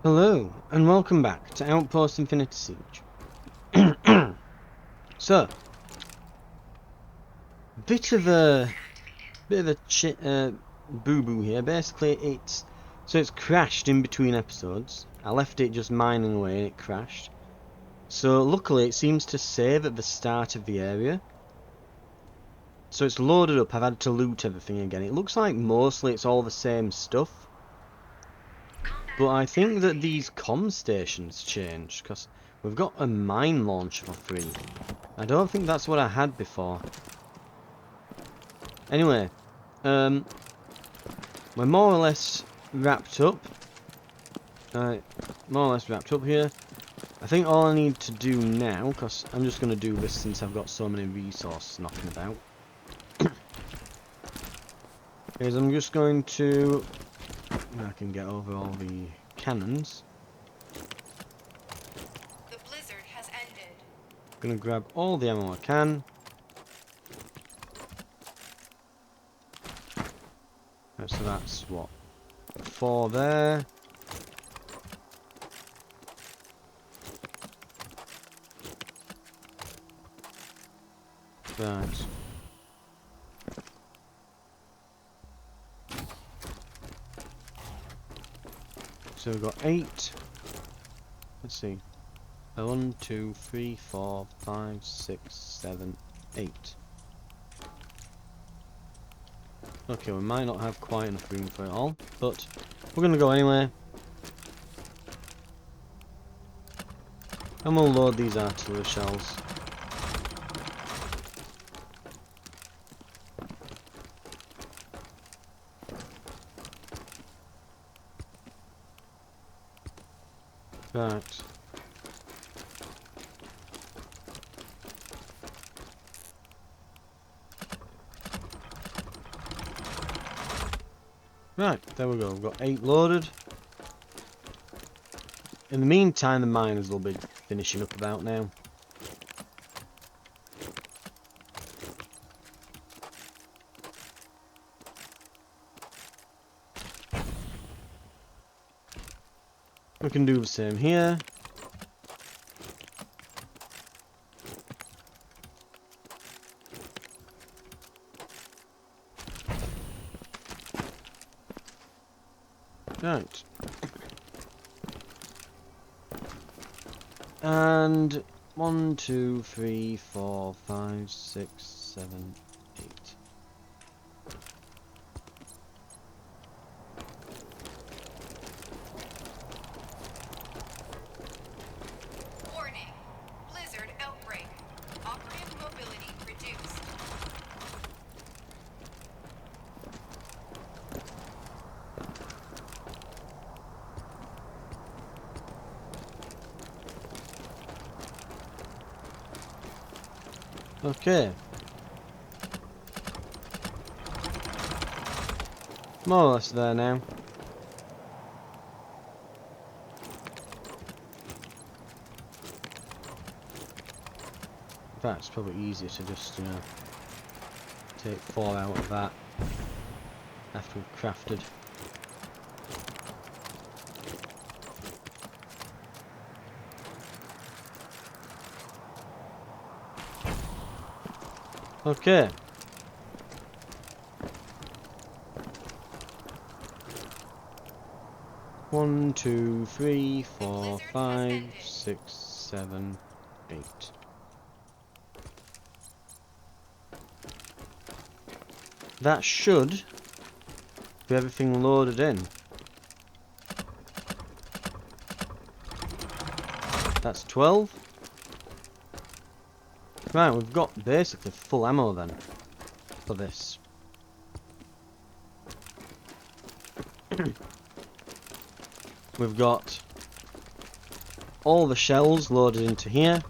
Hello, and welcome back to Outpost Infinity Siege. So, bit of a boo-boo here. Basically, it's crashed in between episodes. I left it just mining away and it crashed. So luckily, it seems to save at the start of the area. So it's loaded up. I've had to loot everything again. It looks like mostly it's all the same stuff. But I think that these comm stations changed, because we've got a mine launcher for free. I don't think that's what I had before. Anyway, we're more or less wrapped up. More or less wrapped up here. I think all I need to do now, because I'm just going to do this since I've got so many resources knocking about, is I'm just going to... I can get over all the cannons. The blizzard has ended. I'm going to grab all the ammo I can. Right, so that's what? 4 there. Right. So we've got 8. Let's see. 1, 2, 3, 4, 5, 6, 7, 8. Okay, we might not have quite enough room for it all, but we're going to go anyway. And we'll load these artillery shells. Right. Right, there we go. We've got 8 loaded. In the meantime, the miners will be finishing up about now. We can do the same here. Right. And 1, 2, 3, 4, 5, 6, 7, 8. Warning. Blizzard outbreak. Operative mobility reduced. Okay. More or less there now. In fact, it's probably easier to just, you know, take 4 out of that after we've crafted. Okay. One, 2, 3, 4, 5, 6, 7, 8. That should be everything loaded in. That's 12. Right, we've got basically full ammo then for this. We've got all the shells loaded into here.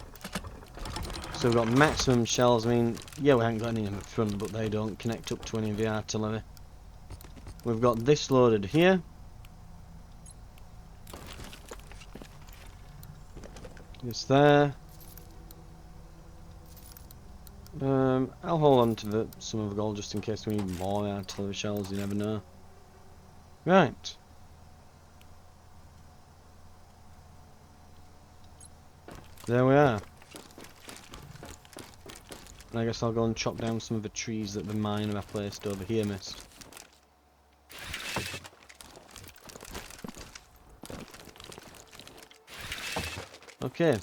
So we've got maximum shells. I mean, yeah, we haven't got any in the front, but they don't connect up to any of the artillery. We've got this loaded here. It's there. I'll hold on to some of the gold just in case we need more artillery shells, you never know. Right. There we are. And I guess I'll go and chop down some of the trees that the miner I placed over here missed. Okay.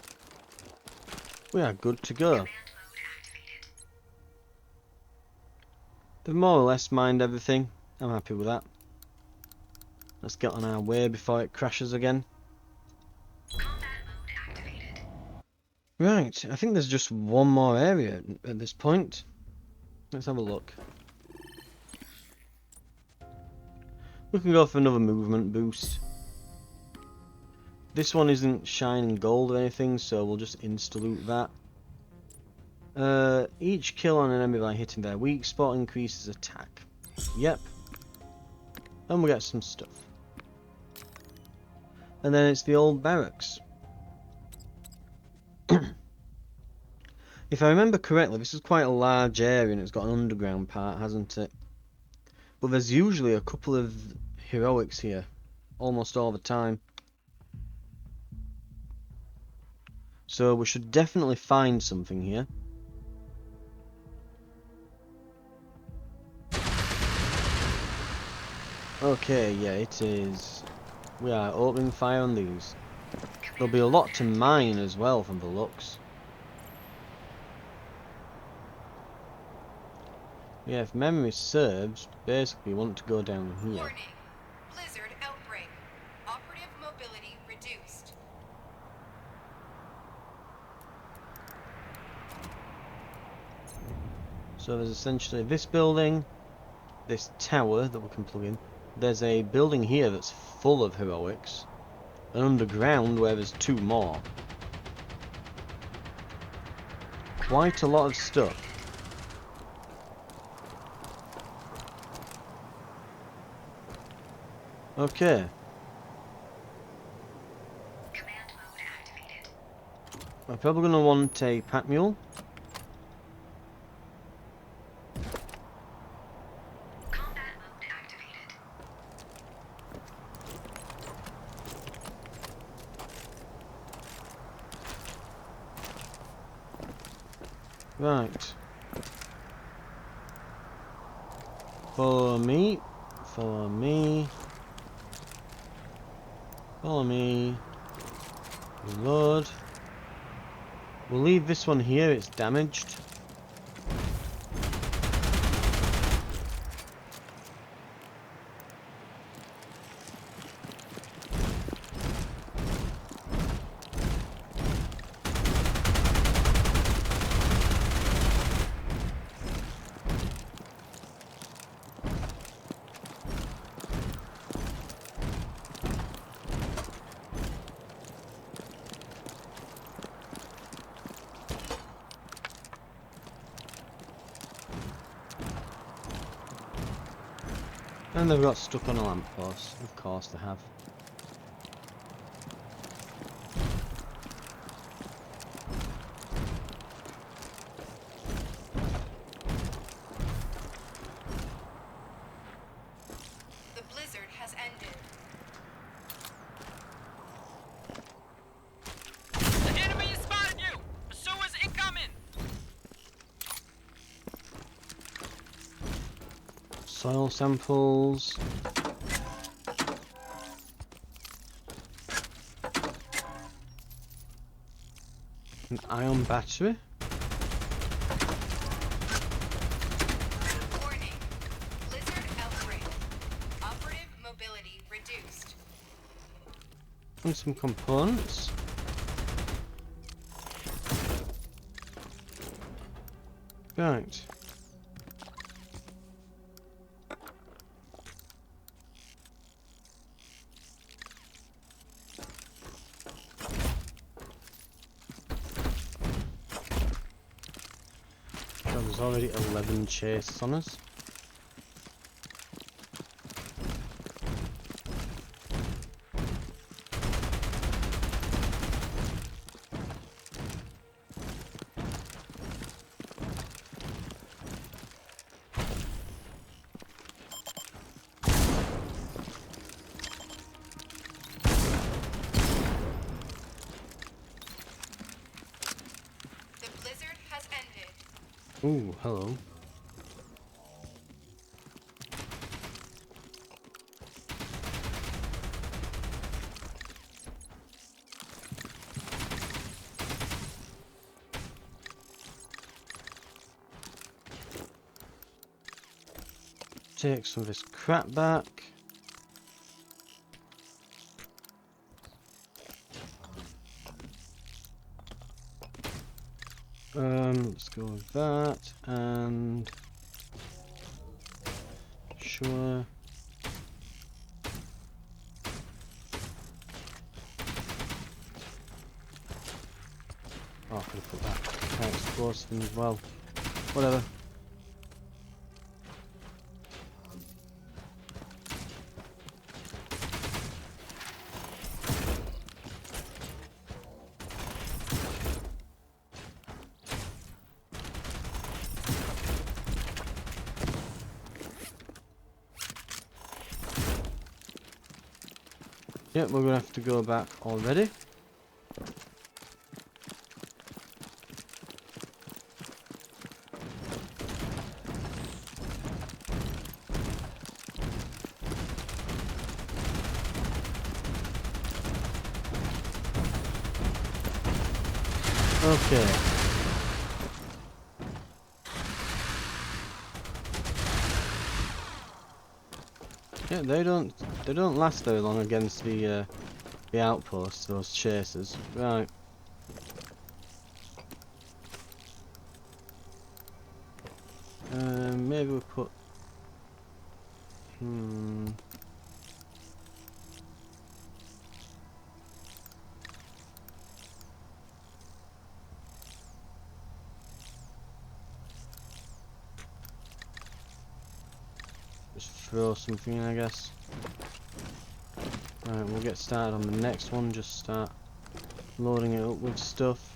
We are good to go. They've more or less mined everything. I'm happy with that. Let's get on our way before it crashes again. Right, I think there's just one more area at this point. Let's have a look. We can go for another movement boost. This one isn't shining gold or anything, so we'll just insta-loot that. Each kill on an enemy by hitting their weak spot increases attack. Yep. And we get some stuff. And then it's the old barracks. If I remember correctly, this is quite a large area and it's got an underground part, hasn't it? But there's usually a couple of heroics here, almost all the time. So we should definitely find something here. Okay, yeah, it is. We are opening fire on these. There'll be a lot to mine as well from the looks. Yeah, if memory serves, basically we want to go down here. Warning. Blizzard outbreak. Operative mobility reduced. So there's essentially this building, this tower that we can plug in. There's a building here that's full of heroics. And underground where there's two more. Quite a lot of stuff. Okay. Command mode activated. We're probably going to want a pack mule. Combat mode activated. Right. Follow me. Follow me. Follow me. Reload. We'll leave this one here, it's damaged. And they've got stuck on a lamppost. Of course they have. The blizzard has ended. The enemy has spotted you! Pursuers incoming! Soil samples. An ion battery. Warning. Blizzard outbreak. Operative mobility reduced. And some components. Right. So there's already 11 chases on us. Ooh, hello. Take some of this crap back. Let's go with that, and sure. Oh, I could have put that explosive in as well. Whatever. Yep, we're gonna have to go back already. Okay. Yeah, they don't last very long against the outposts, those chasers. Right. Maybe we put just throw something in, I guess. Right, we'll get started on the next one, just start loading it up with stuff.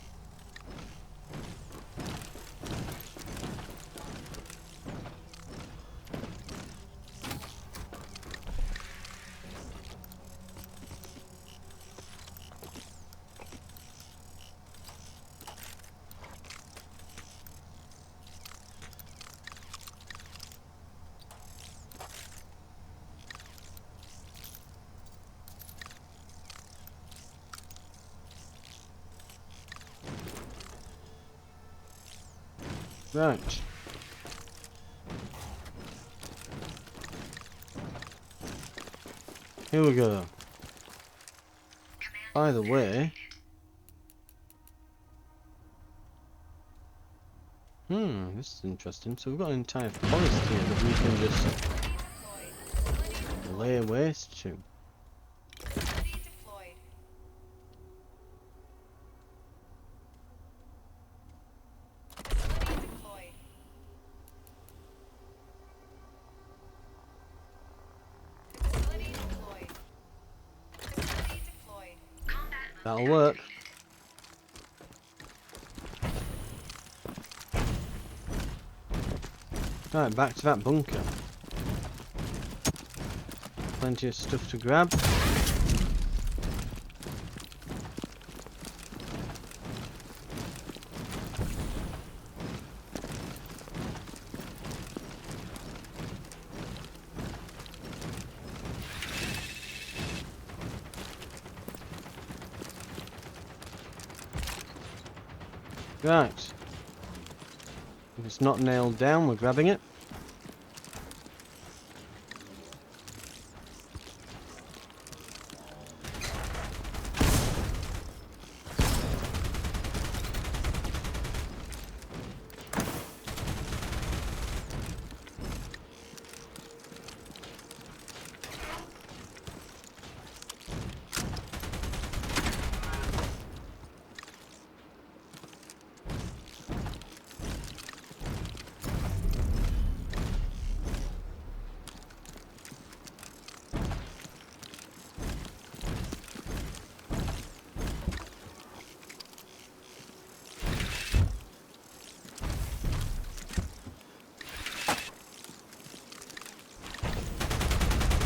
Right. Here we go. By the way, this is interesting. So we've got an entire forest here that we can just lay waste to. Facility deployed. Facility deployed. Facility deployed. Facility deployed. Combat mode That'll work. activated. Right, back to that bunker. Plenty of stuff to grab. Right. If it's not nailed down, we're grabbing it.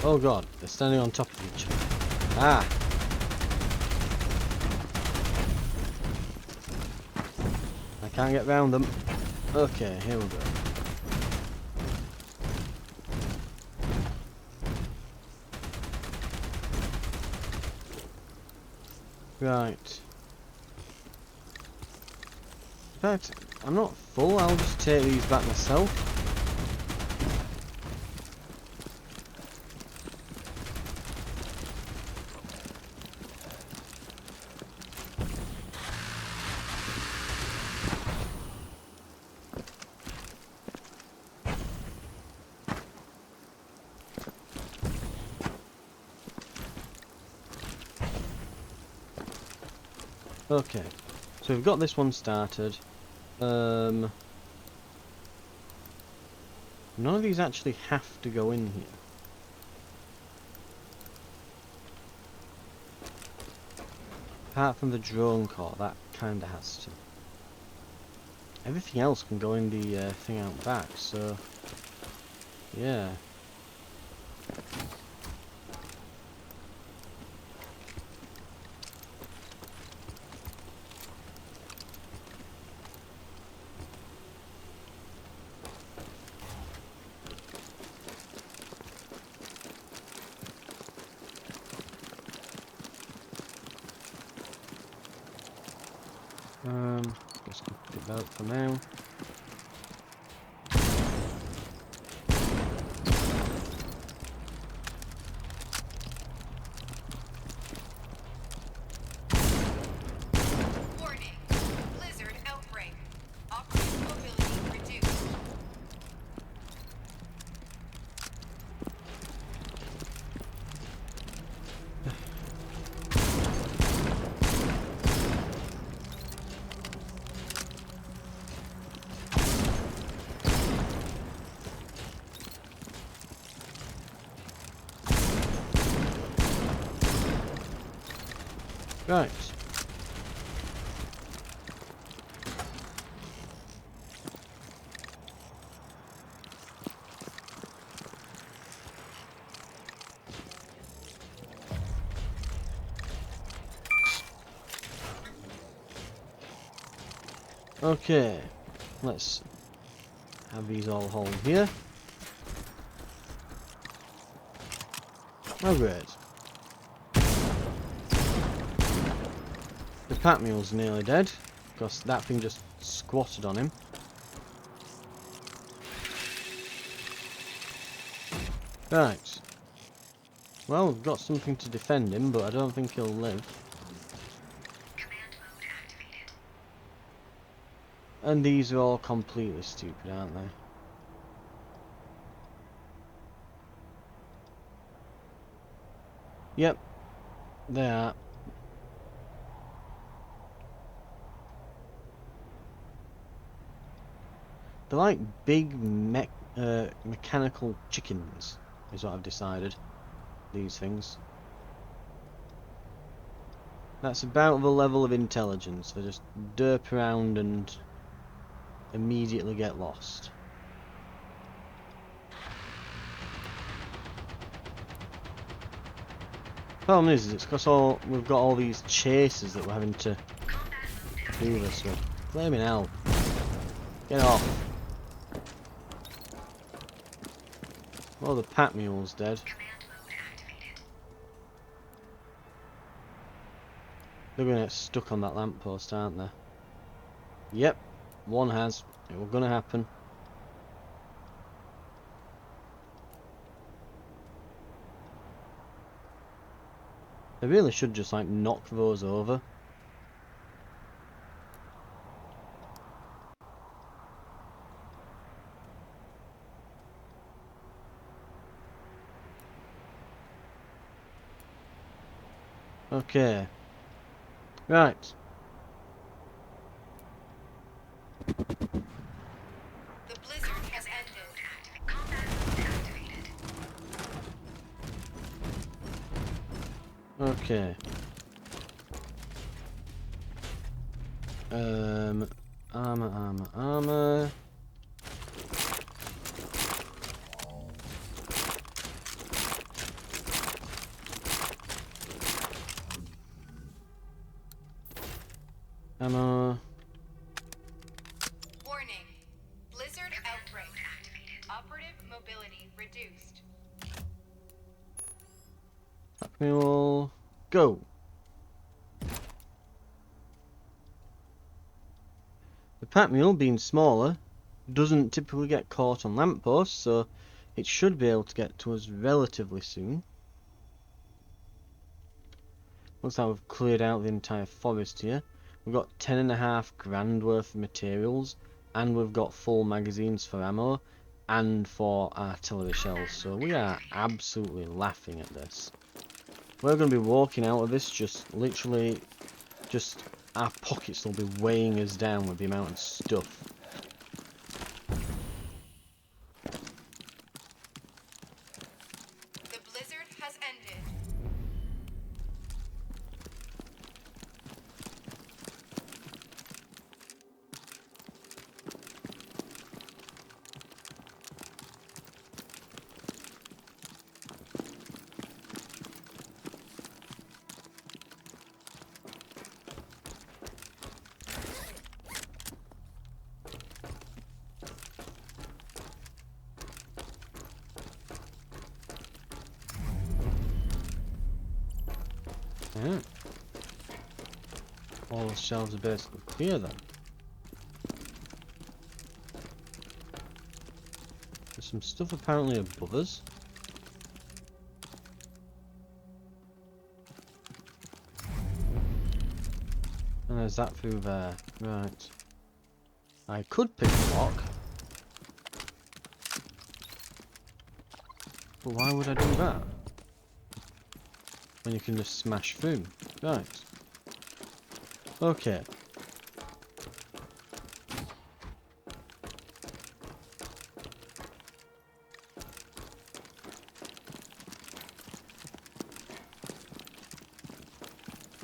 Oh god, they're standing on top of each other. Ah! I can't get round them. Okay, here we go. Right. In fact, I'm not full, I'll just take these back myself. Okay, so we've got this one started. None of these actually have to go in here. Apart from the drone core, that kinda has to. Everything else can go in the thing out back, so yeah. Just keep it about for now. Warning. Blizzard outbreak. Operator mobility reduced. Right. Okay, let's have these all hauled here. Oh great. The pack mule's nearly dead, because that thing just squatted on him. Right. Well, we've got something to defend him, but I don't think he'll live. Command mode activated. And these are all completely stupid, aren't they? Yep, they are. They're like big mechanical chickens, is what I've decided. These things. That's about the level of intelligence. They just derp around and immediately get lost. Problem is it's because we've got all these chases that we're having to do this with. Flaming hell. Get off. Oh, the pack mule's dead. They're gonna get stuck on that lamppost, aren't they? Yep, one has. It was gonna happen. They really should just like knock those over. Okay. Right. The blizzard has ended. Combat mode activated. Okay. Armor. Ammo. Warning. mobility reduced. We will go. The pack mule, being smaller, doesn't typically get caught on lampposts, so it should be able to get to us relatively soon. Looks like we've cleared out the entire forest here. We've got 10.5 grand worth of materials, and we've got full magazines for ammo and for artillery shells, so we are absolutely laughing at this. We're going to be walking out of this just literally, just our pockets will be weighing us down with the amount of stuff. The blizzard has ended. Yeah. All the shelves are basically clear then. There's some stuff apparently above us. And there's that through there. Right. I could pick a lock. But why would I do that? When you can just smash through. Right. Okay.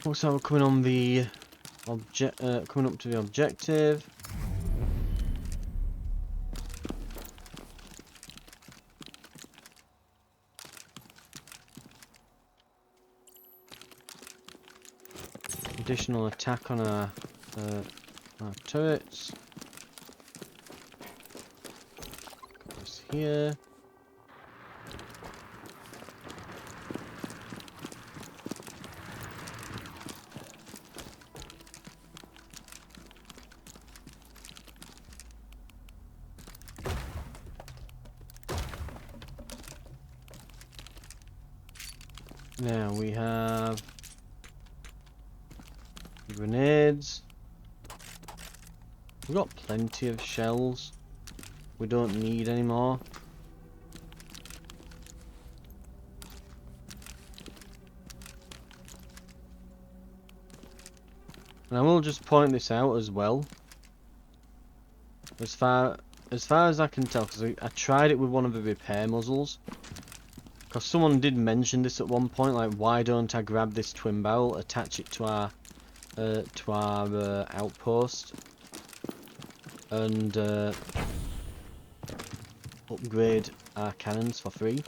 Looks like we're coming on the coming up to the objective. Additional attack on our turrets. Got this here. Now we have grenades. We've got plenty of shells. We don't need any more. And I will just point this out as well. As far as I can tell, because I tried it with one of the repair muzzles. Because someone did mention this at one point, like, why don't I grab this twin barrel, attach it to our outpost, and upgrade our cannons for free.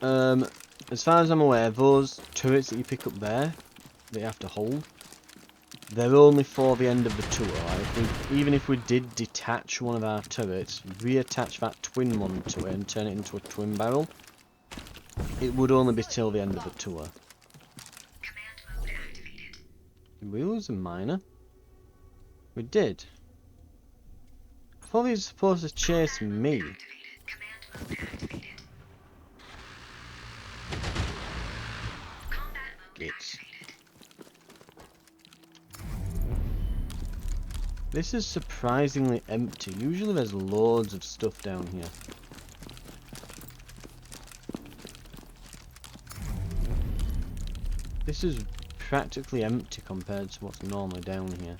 As far as I'm aware, those turrets that you pick up there, that you have to hold, they're only for the end of the tour. Like, even if we did detach one of our turrets, reattach that twin one to it and turn it into a twin barrel, it would only be till the end of the tour. Command mode activated. Did we lose a miner? We did. I thought he was supposed to chase me. Command mode activated. Combat mode Gates. activated. This is surprisingly empty. Usually there's loads of stuff down here. This is practically empty compared to what's normally down here.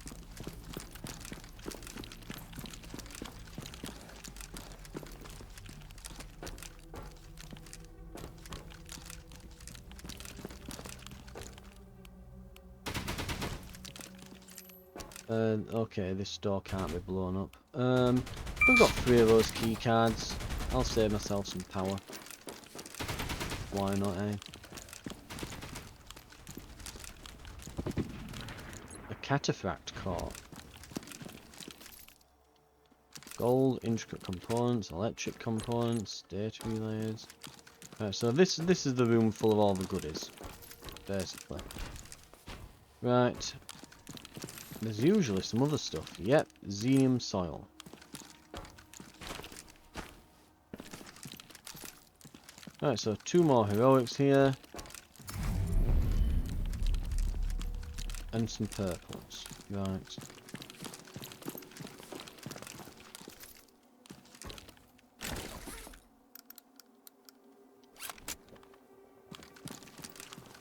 Okay, this door can't be blown up. We've got 3 of those key cards. I'll save myself some power. Why not, eh? A cataphract core. Gold, intricate components, electric components, data relays. Right, so this is the room full of all the goodies, basically. Right. There's usually some other stuff. Yep, xenium soil. Right, so 2 more heroics here. And some purples. Right.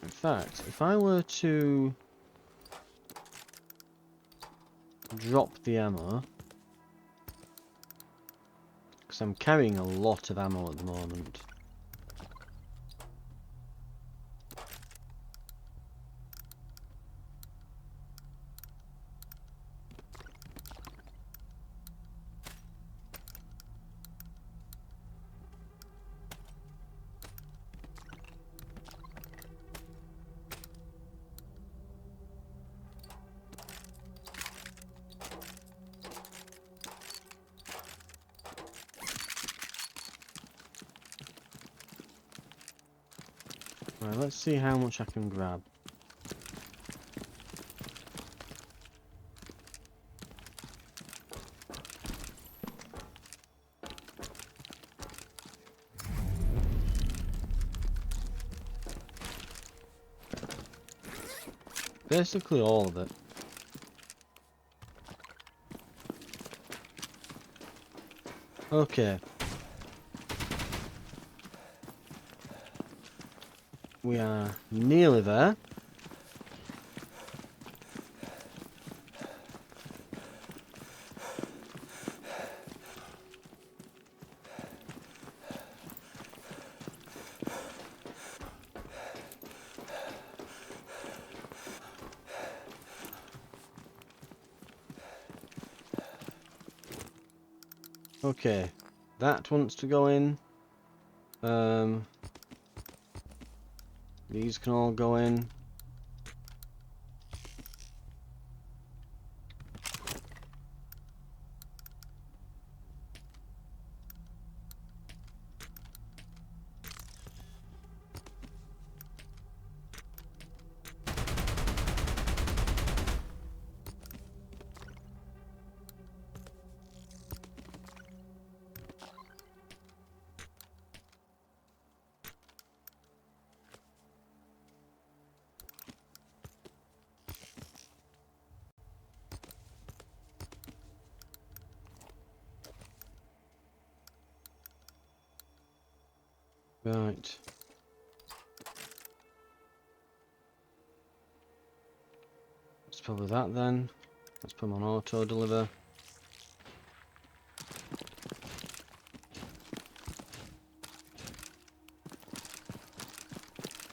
In fact, if I were to drop the ammo, because I'm carrying a lot of ammo at the moment. Right, let's see how much I can grab. Basically all of it. Okay. We are nearly there. Okay, that wants to go in. These can all go in. Right. That's probably that then. Let's put them on auto deliver.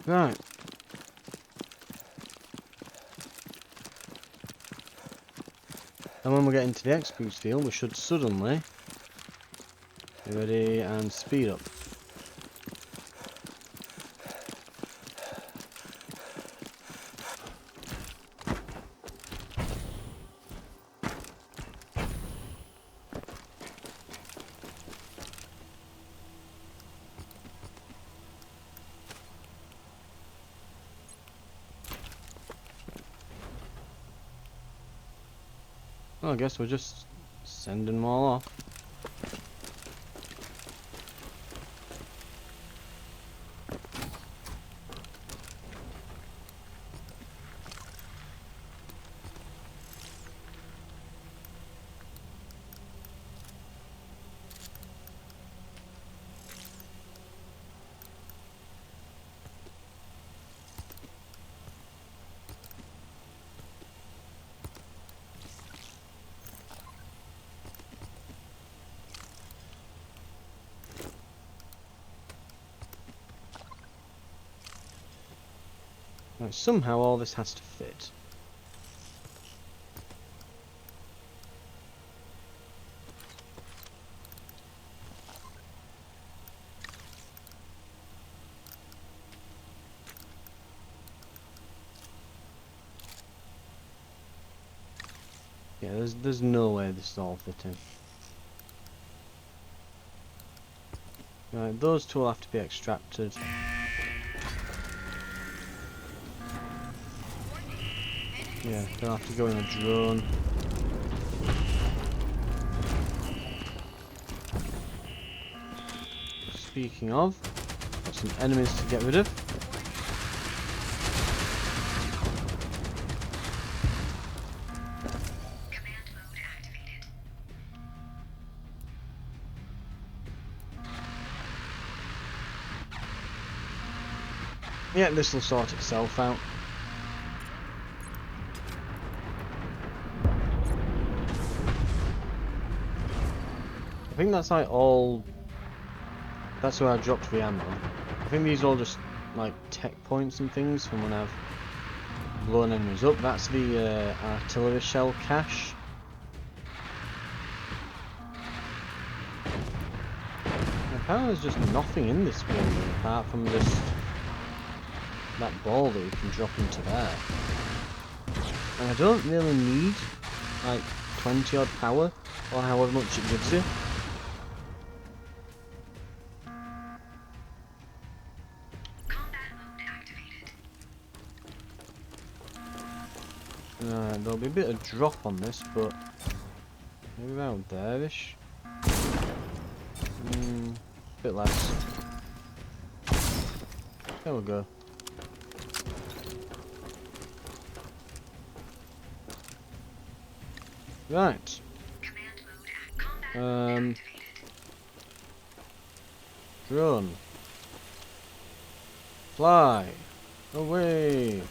Right. And when we get into the X boost field, we should suddenly be ready and speed up. Well, I guess we're just sending them all off. Right, somehow all this has to fit. Yeah, there's no way this is all fitting. Right, those two will have to be extracted. Yeah, they'll have to go in a drone. Speaking of, got some enemies to get rid of. Command mode activated. Yeah, this will sort itself out. I think that's like all. That's where I dropped the ammo. I think these are all just like tech points and things from when I've blown enemies up. That's the artillery shell cache. Apparently there's just nothing in this building apart from just that ball that we can drop into there. And I don't really need like 20 odd power or however much it gives you. Combat mode activated. There'll be a bit of drop on this, but maybe around there-ish. Bit less. There we go. Right. Command mode combat mode activated. Drone. Fly. Away.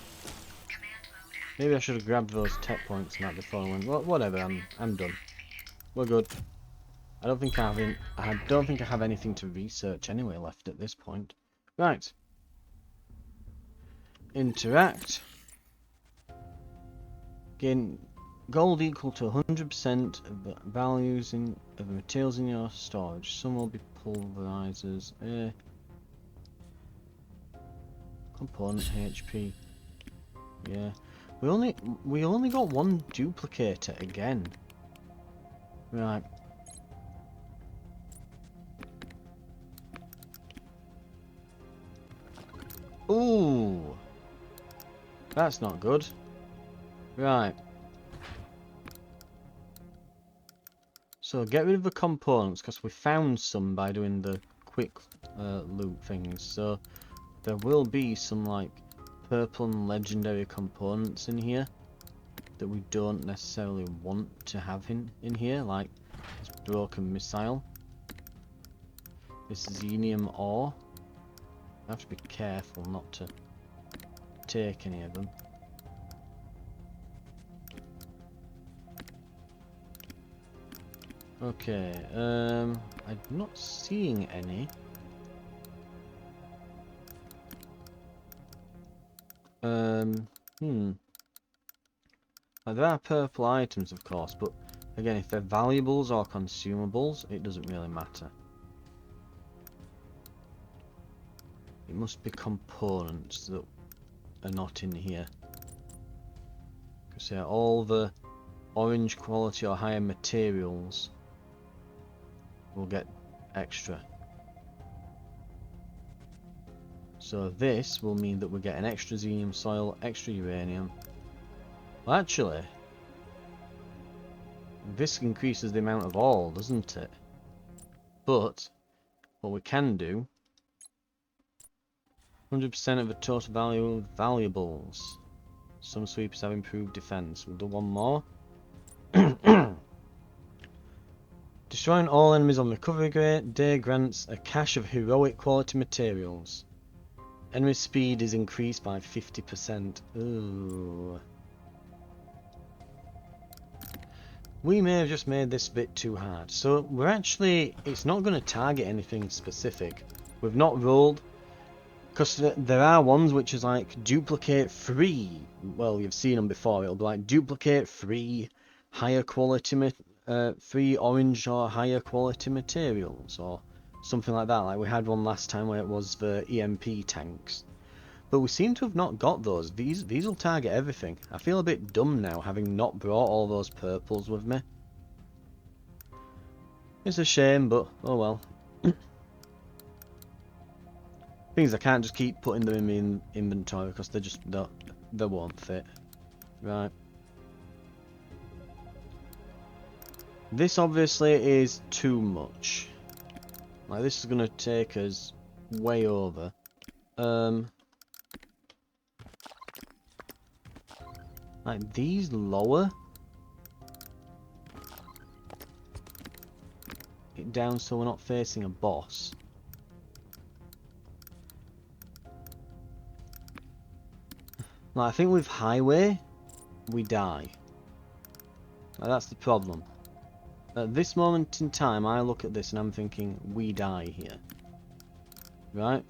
Command mode Maybe I should have grabbed those tech points and that before I went. Whatever. I'm done. We're good. I don't think I have anything to research anyway left at this point. Right. Interact. Gain gold equal to 100% of the values of the materials in your storage. Some will be pulverizers. Component HP. Yeah. We only got one duplicator again. Right. Ooh. That's not good. Right. So get rid of the components because we found some by doing the quick loot things. So there will be some like purple and legendary components in here that we don't necessarily want to have in here, like this broken missile, this xenium ore. I have to be careful not to take any of them. Okay, I'm not seeing any. There are purple items, of course, but again, if they're valuables or consumables, it doesn't really matter. It must be components that are not in here. Because all the orange quality or higher materials will get extra. So this will mean that we get an extra xenium soil, extra uranium. Well, actually, this increases the amount of all, doesn't it? But what we can do, 100% of the total value of valuables. Some sweepers have improved defense. We'll do one more. Destroying all enemies on recovery day grants a cache of heroic quality materials. Enemy speed is increased by 50%. Ooh. We may have just made this a bit too hard. So we're actually, it's not going to target anything specific. We've not rolled, because there are ones which is like duplicate free. Well, you've seen them before. It'll be like duplicate free, higher quality, free orange or higher quality materials or something like that. Like we had one last time where it was the EMP tanks. But we seem to have not got those. These will target everything. I feel a bit dumb now having not brought all those purples with me. It's a shame, but oh well. Thing is, I can't just keep putting them in my inventory because they won't fit. Right. This obviously is too much. Like, this is gonna take us way over. Like, these lower it down so we're not facing a boss. Like, I think with highway, we die. Like, that's the problem. At this moment in time, I look at this and I'm thinking, we die here. Right?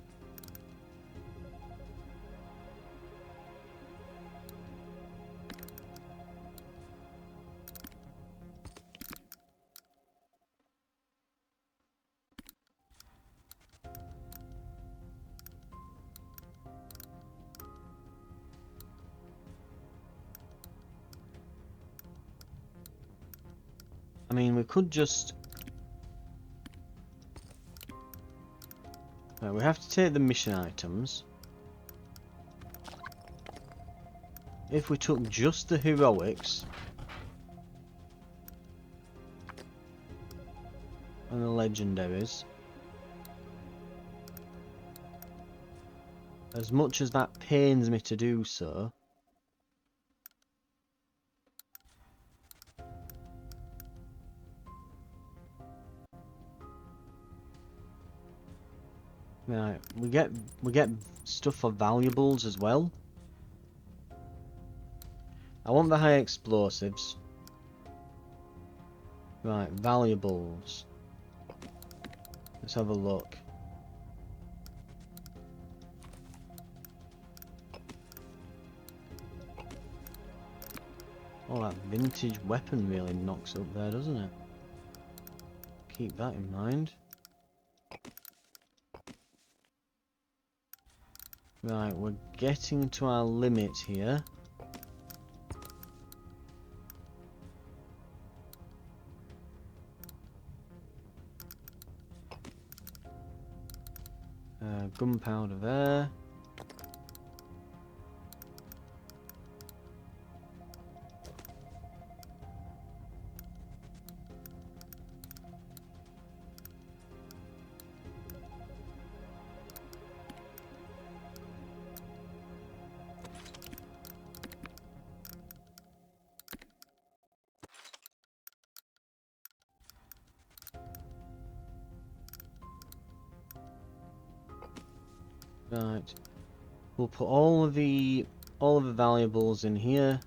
I mean, we could just... Right, we have to take the mission items. If we took just the heroics and the legendaries, as much as that pains me to do so, right, we get stuff for valuables as well. I want the high explosives. Right, valuables. Let's have a look. Oh, that vintage weapon really knocks up there, doesn't it? Keep that in mind. Right, we're getting to our limit here. Gunpowder there. Right. We'll put all of the valuables in here.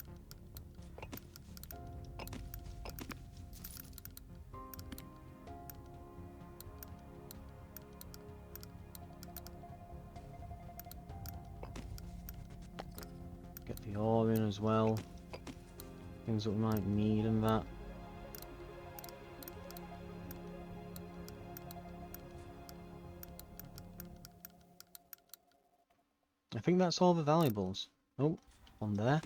Get the ore in as well. Things that we might need and that. I think that's all the valuables. Oh, one there.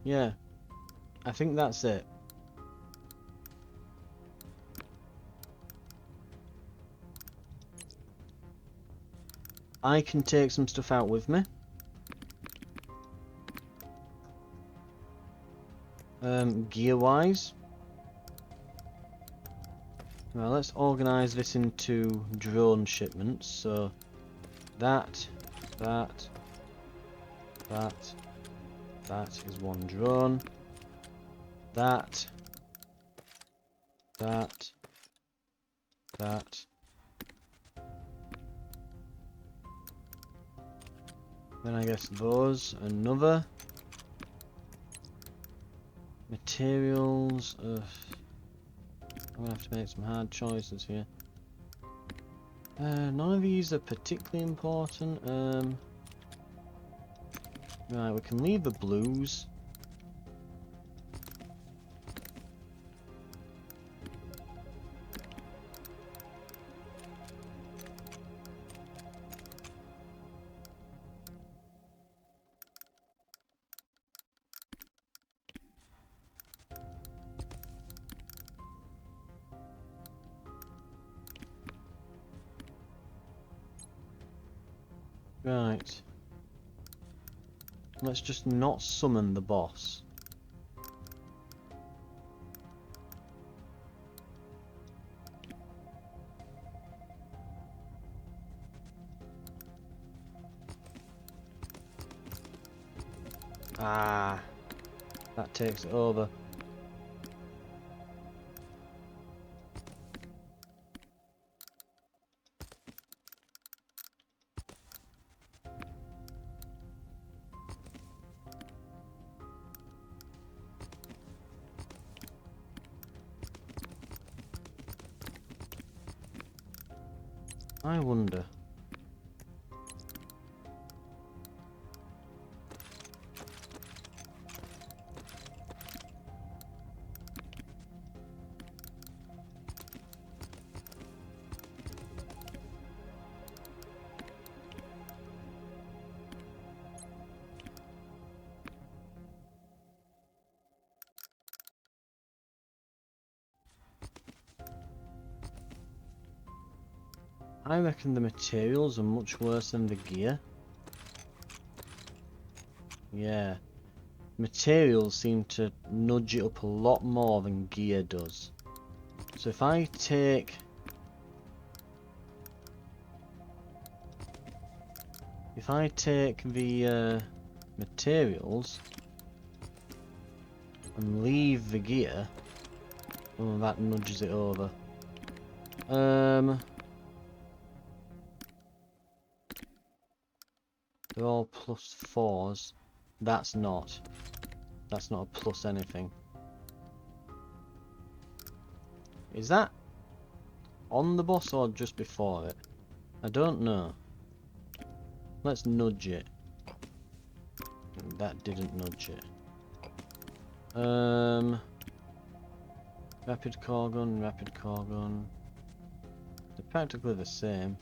Yeah, I think that's it. I can take some stuff out with me. Gear-wise. Well, let's organise this into drone shipments. So, that is one drone. That. Then I guess those, another. Materials, I'm gonna have to make some hard choices here. None of these are particularly important. Right, we can leave the blues. Right. Let's just not summon the boss. Ah, that takes it over. I wonder. I reckon the materials are much worse than the gear. Yeah. Materials seem to nudge it up a lot more than gear does. So if I take... the materials and leave the gear, oh, that nudges it over. They're all +4s. That's not a plus anything. Is that on the boss or just before it? I don't know. Let's nudge it. That didn't nudge it. Rapid core gun, rapid core gun. They're practically the same.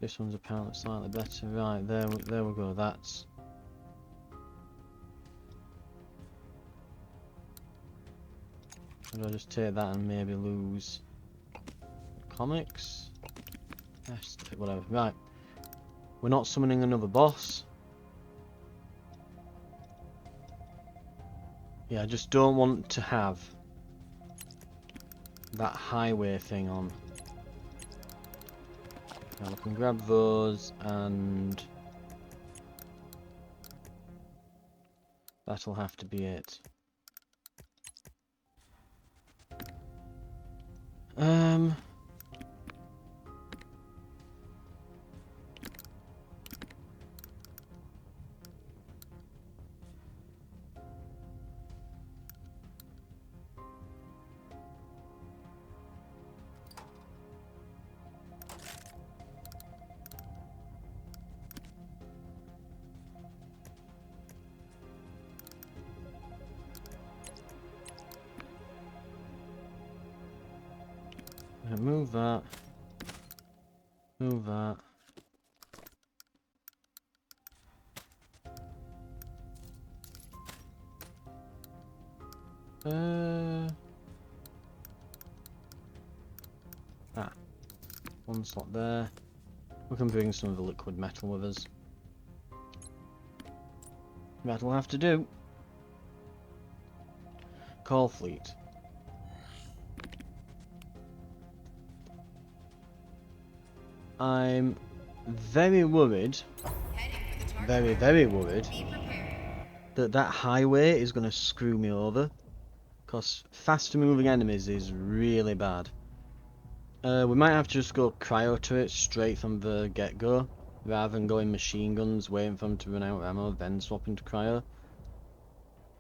This one's apparently slightly better. Right, there we go. That's... I'll just take that and maybe lose comics. Yes, whatever. Right. We're not summoning another boss. Yeah, I just don't want to have that highway thing on. Now we can grab those and that'll have to be it. Move that. Move that. One slot there. We can bring some of the liquid metal with us. That'll have to do. Call fleet. I'm very worried, very worried, that highway is going to screw me over. Because faster moving enemies is really bad. We might have to just go cryo turrets straight from the get-go, rather than going machine guns, waiting for them to run out of ammo, then swapping to cryo.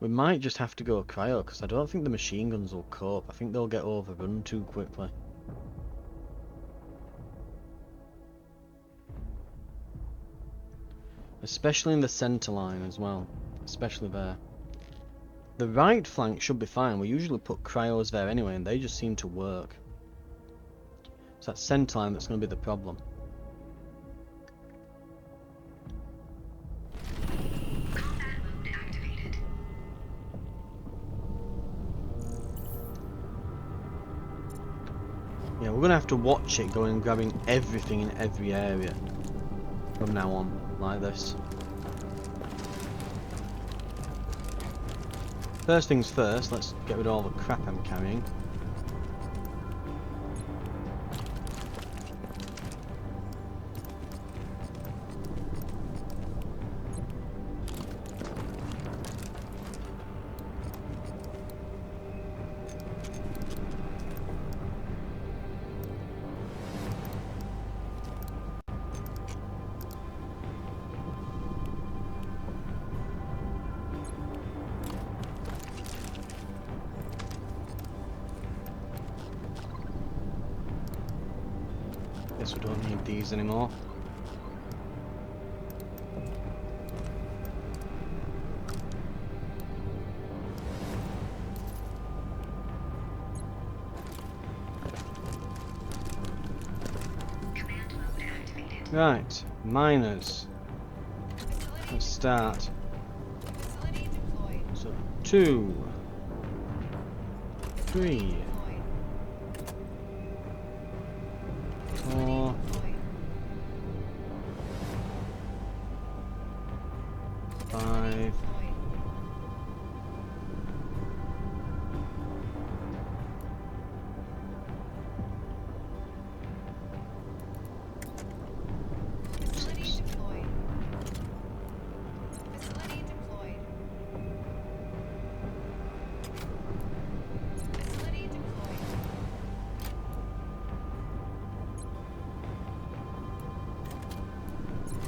We might just have to go cryo, because I don't think the machine guns will cope. I think they'll get overrun too quickly. Especially in the centre line as well. Especially there. The right flank should be fine. We usually put cryos there anyway, and they just seem to work. It's that centre line that's going to be the problem. Yeah, we're gonna have to watch it going and grabbing everything in every area from now on, like this. First things first, let's get rid of all the crap I'm carrying. Guess we don't need these anymore. Command mode activated. Right, miners. Facility Let's start. Facility deployed. So 2, 3, Deployed. 4, Deployed. 5, Deployed. 6. Deployed. Facility deployed. Facility deployed.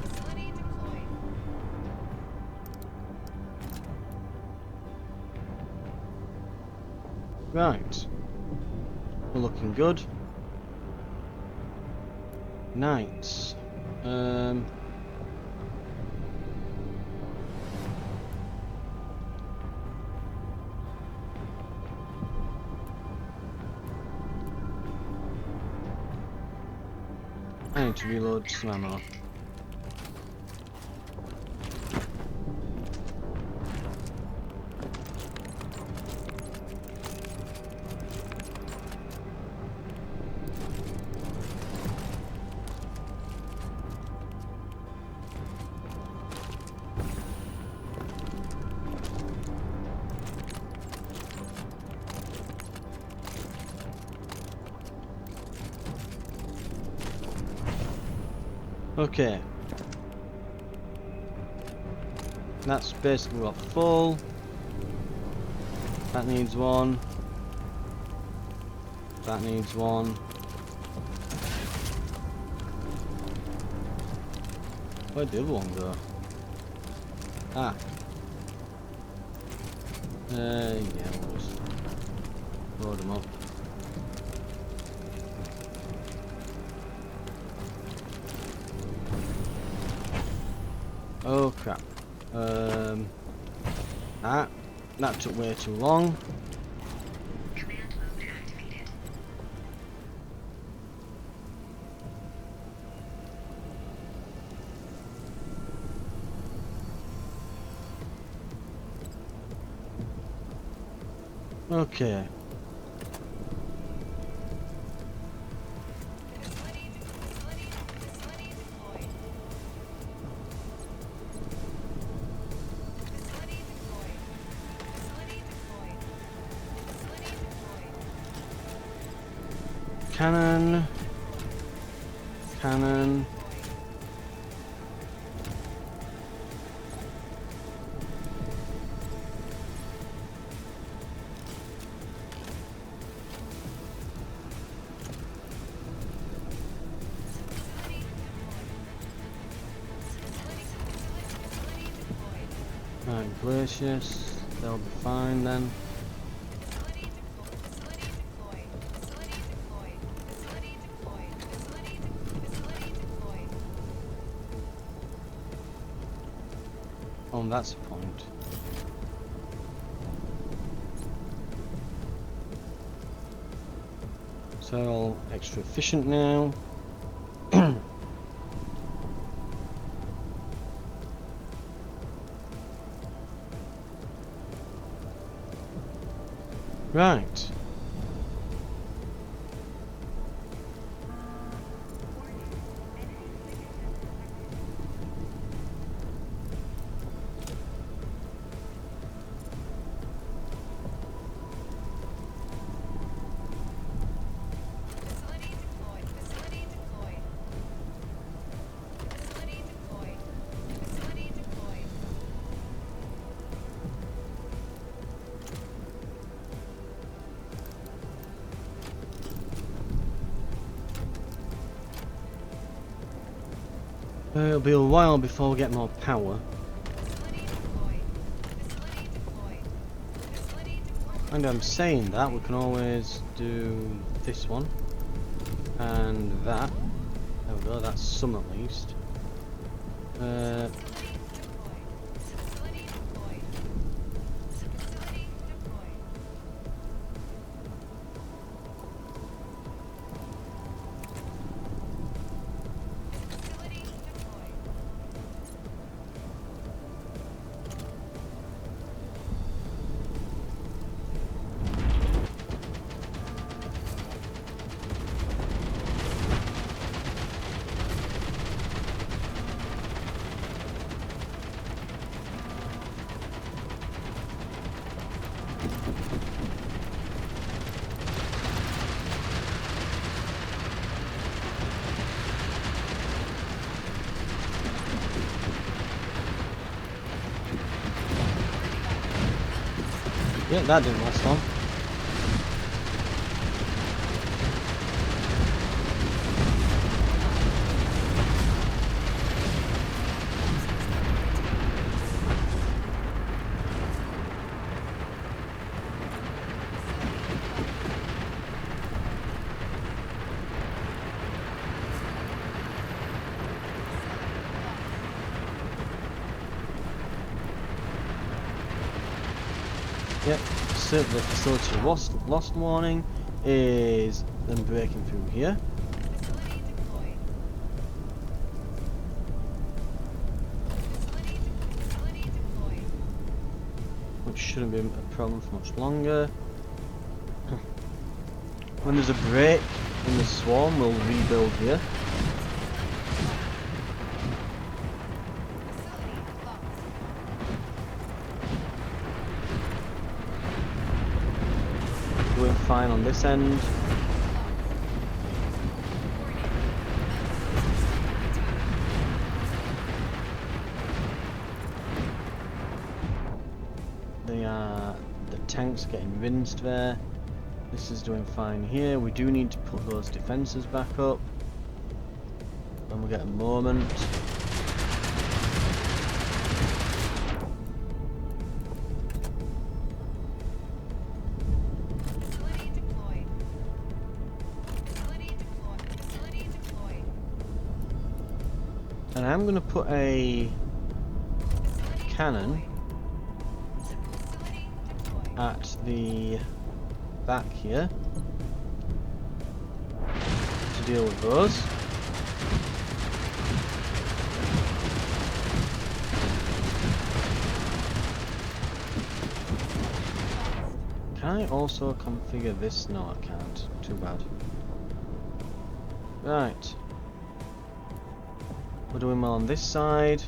Facility deployed. Right. We're looking good. Knights. I need to reload some ammo. Okay. That's basically got full. That needs one. That needs one. Where'd the other one go? Ah. Yeah, we'll just load them up. Oh crap. That took way too long. Command mode activated. Okay. Facility deployed. Facility deployed. Facility deployed. Facility deployed. Cannon. Cannon. Right, glaciers. They'll be fine then. Facility deployed. Facility deployed. Facility deployed. Facility deployed. Oh, that's a point. So they're all extra efficient now. Right. It'll be a while before we get more power. And I'm saying that we can always do this one and that. There we go, that's some at least. Yeah, that didn't last long. Yep, so the facility lost warning is them breaking through here. Which shouldn't be a problem for much longer. When there's a break in the swarm, we'll rebuild here. Doing fine on this end. The tanks getting rinsed there. This is doing fine here. We do need to put those defences back up when we get a moment. And I'm going to put a cannon at the back here to deal with those. Can I also configure this? No, I can't. Too bad. Right. We're doing well on this side.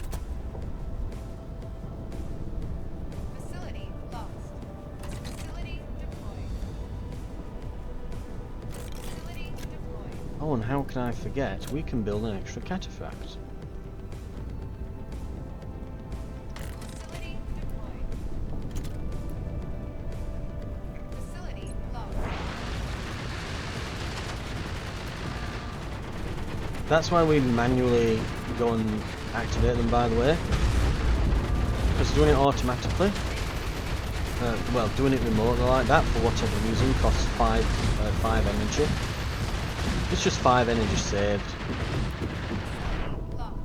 Facility lost. Facility deployed. Facility deployed. Oh, and how can I forget? We can build an extra cataphract. Facility deployed. Facility lost. That's why we manually go and activate them, by the way. Because doing it automatically, well, doing it remotely like that for whatever reason costs 5 energy. It's just 5 energy saved. Lost.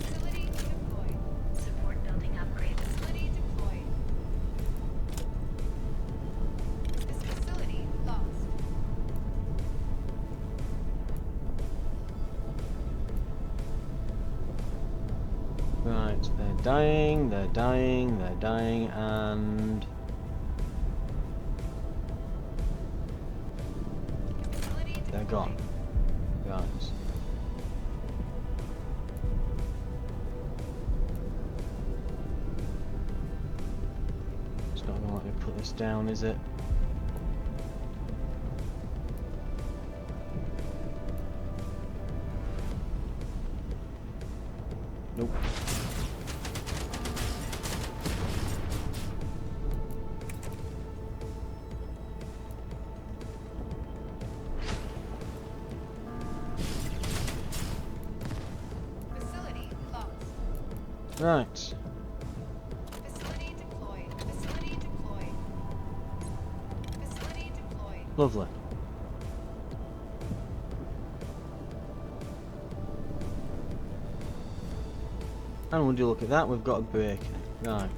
Facility deployed. Support building upgrade. Facility deployed. This facility lost. Right, they're dying, they're dying, they're dying, and Facility they're deployed. gone. Right. It's not gonna let me put this down, is it? Nope. Right. Facility deployed. Facility deployed. Facility deployed. Lovely. And would you look at that, we've got a break in it. Right.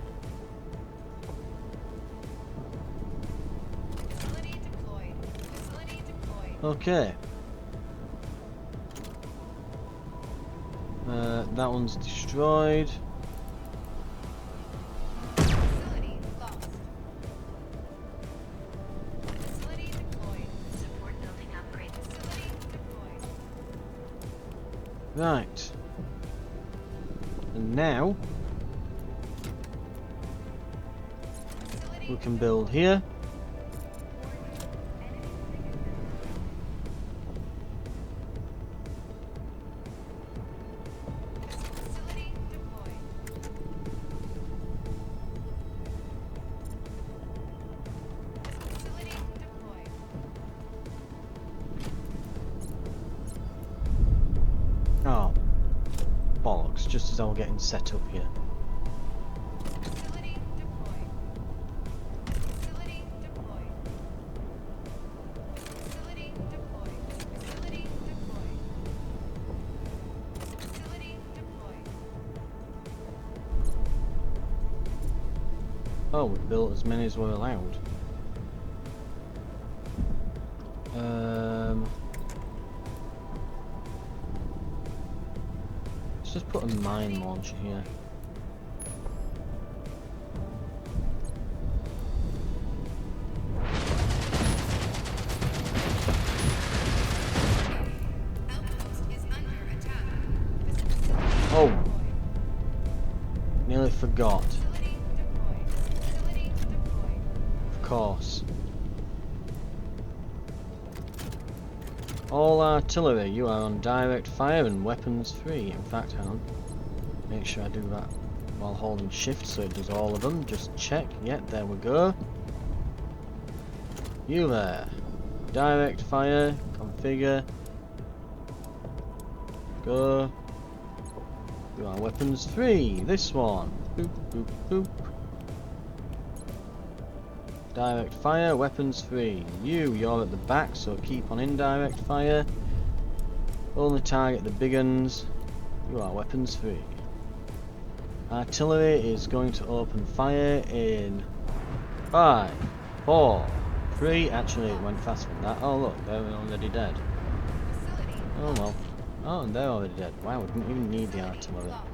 Facility deployed. Facility deployed. Okay. That one's destroyed. Facility lost. Facility deployed. Support building upgrade. Facility deployed. Right. And now Facility we can build here. Facility deployed. Facility deployed. Oh, bollocks, just as I was getting set up here. Facility deployed. Facility deployed. Facility deployed. Facility deployed. Facility deployed. Oh, we've built as many as we're allowed. Let's just put a mine launcher here. Outpost is under attack. Facility Oh, deployed. nearly forgot. Facility deployed. Facility deployed. Of course. All artillery, you are on direct fire and weapons free. In fact, hang on. Make sure I do that while holding shift so it does all of them. Just check. Yep, there we go. You there. Direct fire. Configure. Go. You are weapons free. This one. Boop, boop, boop. Direct fire, weapons free. You're at the back, so keep on indirect fire. Only target the big uns. You are weapons free. Artillery is going to open fire in 5, 4, 3. Actually, it went faster than that. Oh look, they're already dead. Facility Oh well. Oh, and they're already dead. Wow, we didn't even need the artillery. lost.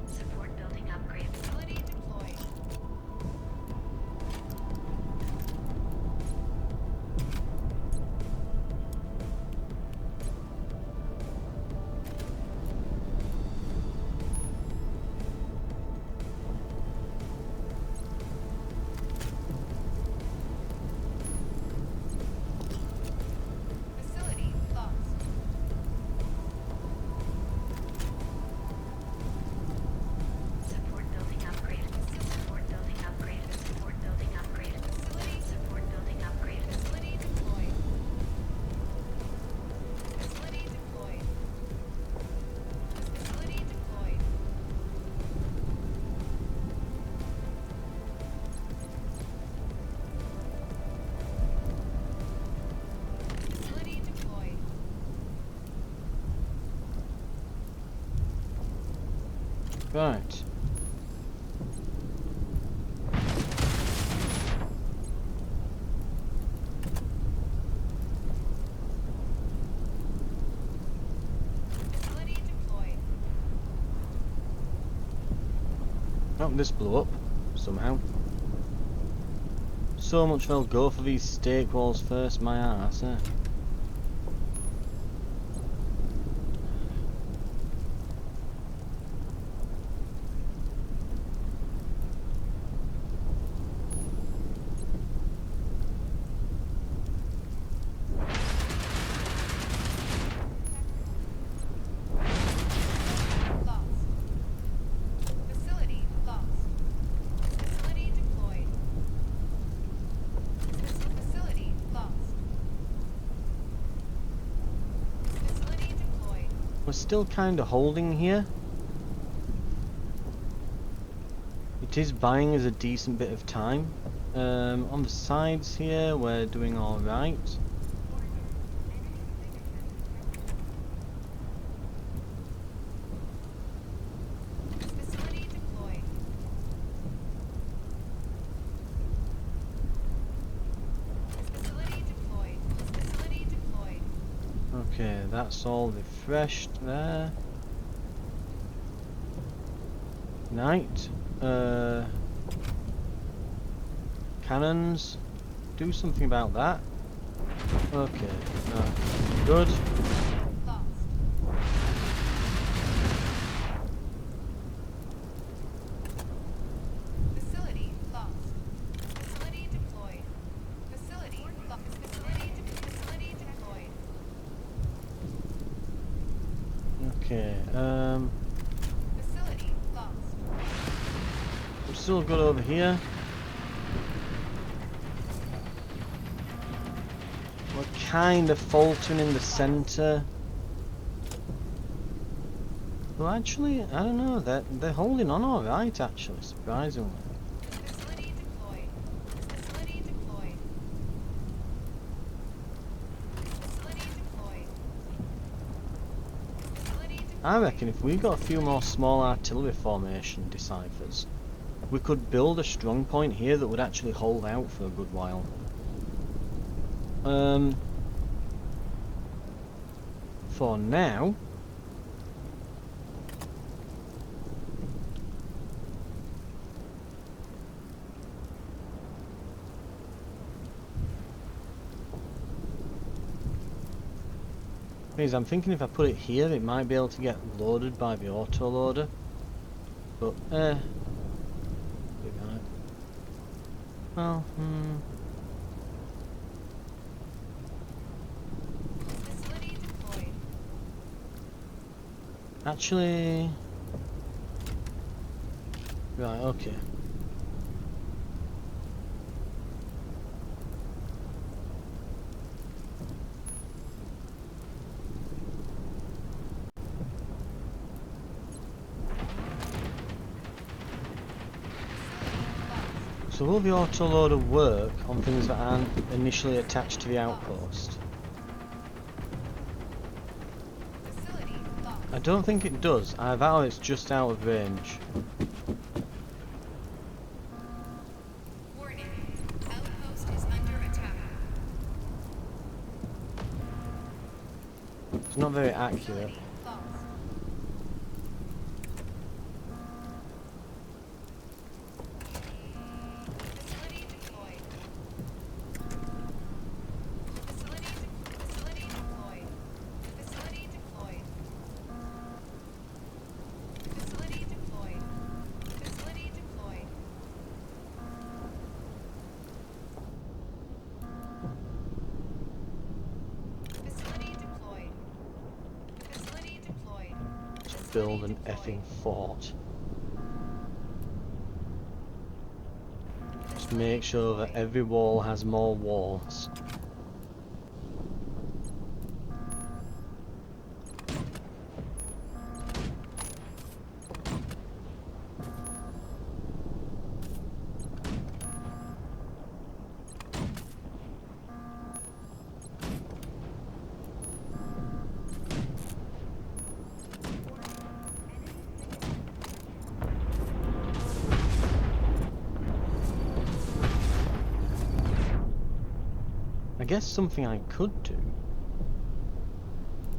Support building upgrade. Facility deployed. Facility lost. Support building upgrade. Support building upgrade. Support building upgrade. Facility Support building upgrade. Facility deployed. Facility deployed. Facility deployed. Facility deployed. Right. Facility deployed. Oh, this blew up somehow. So much they'll go for these stake walls first, my ass, eh? Lost. Facility lost. We're still kind of holding here. It is buying us a decent bit of time. On the sides here, we're doing alright. Facility deployed. Facility deployed. Facility deployed. Okay, that's all refreshed there. Night. Cannons. Do something about that. Okay, good. Lost. Facility lost. Facility deployed. Facility lost. Facility deployed. Okay, Facility lost. we're still good over here. We're kind of faltering in the center. Well, actually, I don't know. They're holding on all right, actually, surprisingly. Facility deployed. Facility deployed. Facility deployed. Facility deployed. I reckon if we got a few more small artillery formation deciphers, we could build a strong point here that would actually hold out for a good while. For now, I'm thinking if I put it here, it might be able to get loaded by the autoloader. But, right. Well, Facility deployed. actually, right, okay. So will the autoloader work on things that aren't initially attached to the outpost? Facility lost. I don't think it does. I vow it's just out of range. Warning. Outpost is under attack. It's not very accurate. Facility lost. Facility deployed. Facility deployed. Facility deployed. Facility deployed. Facility deployed. Facility deployed. Facility deployed. To build an effing fort. Just make sure that every wall has more walls. I guess something I could do.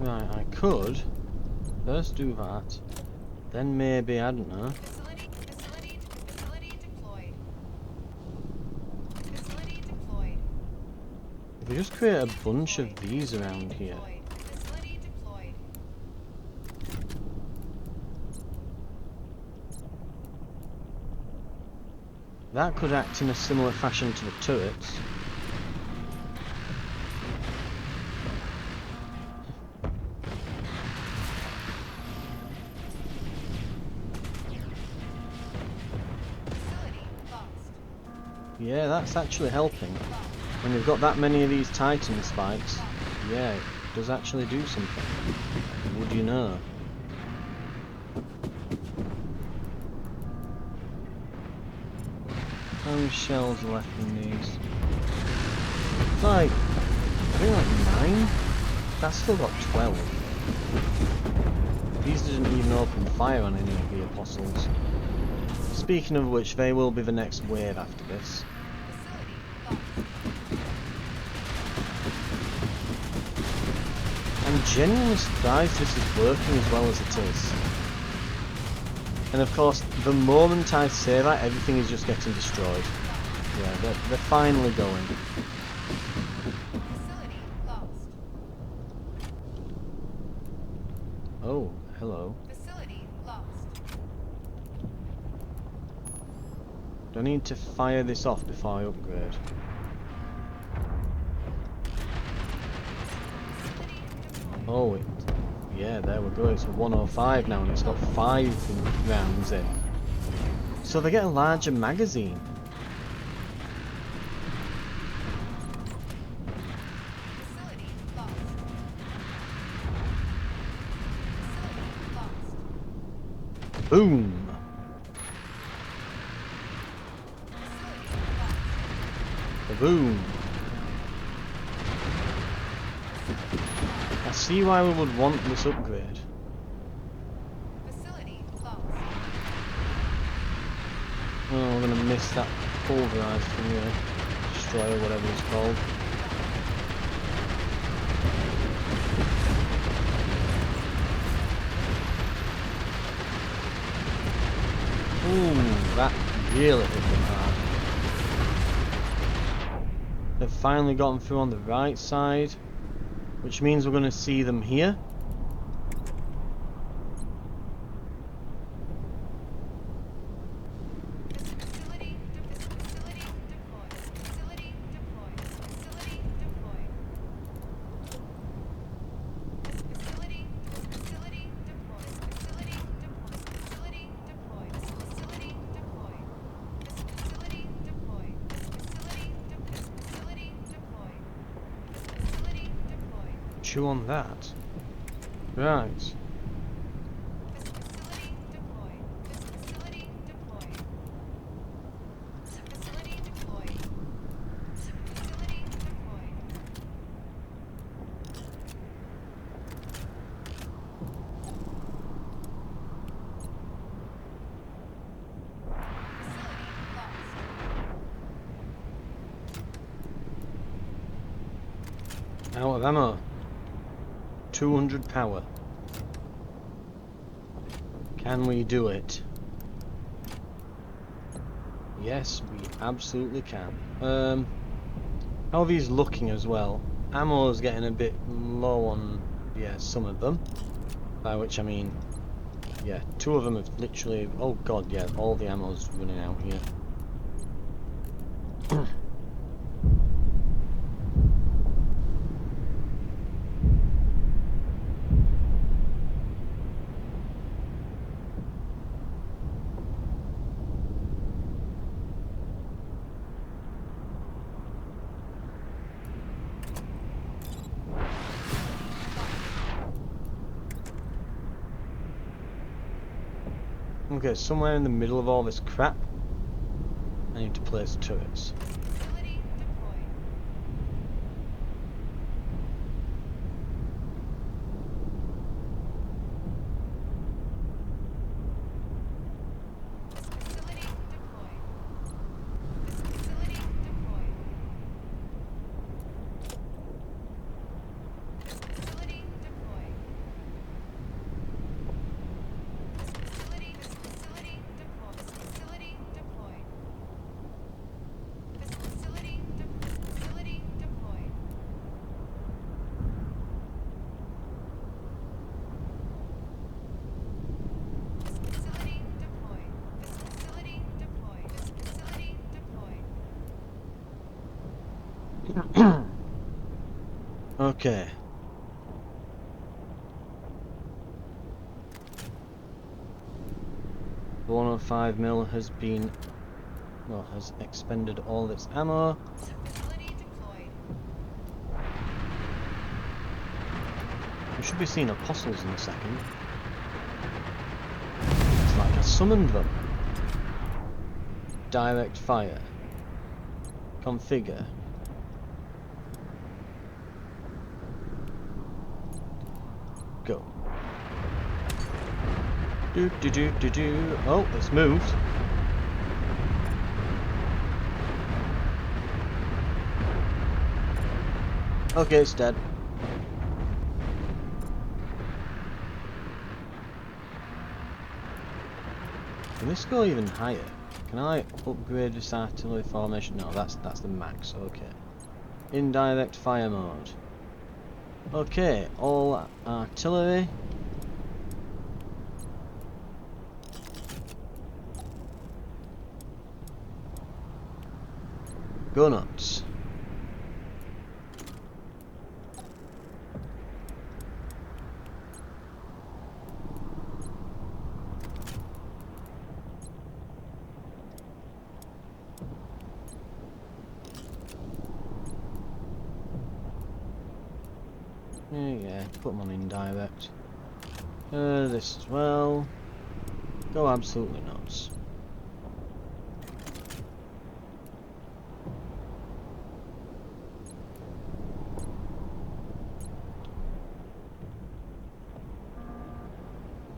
Right, I could first do that, then maybe, I don't know. Facility deployed. Facility deployed. If we just create a bunch of these around here. Facility deployed. That could act in a similar fashion to the turrets. Facility lost. Yeah, that's actually helping. When you've got that many of these Titan spikes, yeah, it does actually do something. Would you know? How many shells are left in these? It's like, I think like 9? That's still got 12. These didn't even open fire on any of the apostles. Speaking of which, they will be the next wave after this. I'm genuinely surprised this is working as well as it is. And of course, the moment I say that, everything is just getting destroyed. Yeah, they're finally going. Oh, hello. Facility lost. Do I need to fire this off before I upgrade? Oh, yeah, there we go. It's a 105 now and it's got 5 rounds in. So they get a larger magazine. Facility lost. Facility lost. Boom! Boom! I see why we would want this upgrade. Facility lost. Oh, we're gonna miss that pulverizer from here. Destroyer, whatever it's called. Ooh, that really hit them hard. They've finally gotten through on the right side, which means we're going to see them here. Facility deployed. Facility deployed. Facility deployed. Facility deployed. Facility deployed. Facility deployed. Facility deployed. Facility deployed. Facility deployed. Facility deployed. Chew on that. Right. Facility deployed. Facility deployed. Facility deployed. Facility deployed. Out of ammo. 200 power. Can we do it? Yes, we absolutely can. How are these looking as well? Ammo's getting a bit low on, yeah, some of them. By which I mean, yeah, 2 of them have literally, oh god, yeah, all the ammo's running out here. Okay, somewhere in the middle of all this crap, I need to place turrets. Facility deployed. Facility deployed. Facility deployed. Facility deployed. Facility deployed. Facility deployed. Facility deployed. Facility deployed. Facility deployed. Facility deployed. Okay. The 105mm has been, well, has expended all its ammo. Facility deployed. We should be seeing apostles in a second. It's like I summoned them. Direct fire. Configure. Go. Do do do do do. Oh, it's moved. Okay, it's dead. Can this go even higher? Can I upgrade this artillery formation? No, that's the max. Okay. Indirect fire mode. Okay, all artillery. Go nuts. Yeah, put them on indirect. This as well. Go absolutely nuts.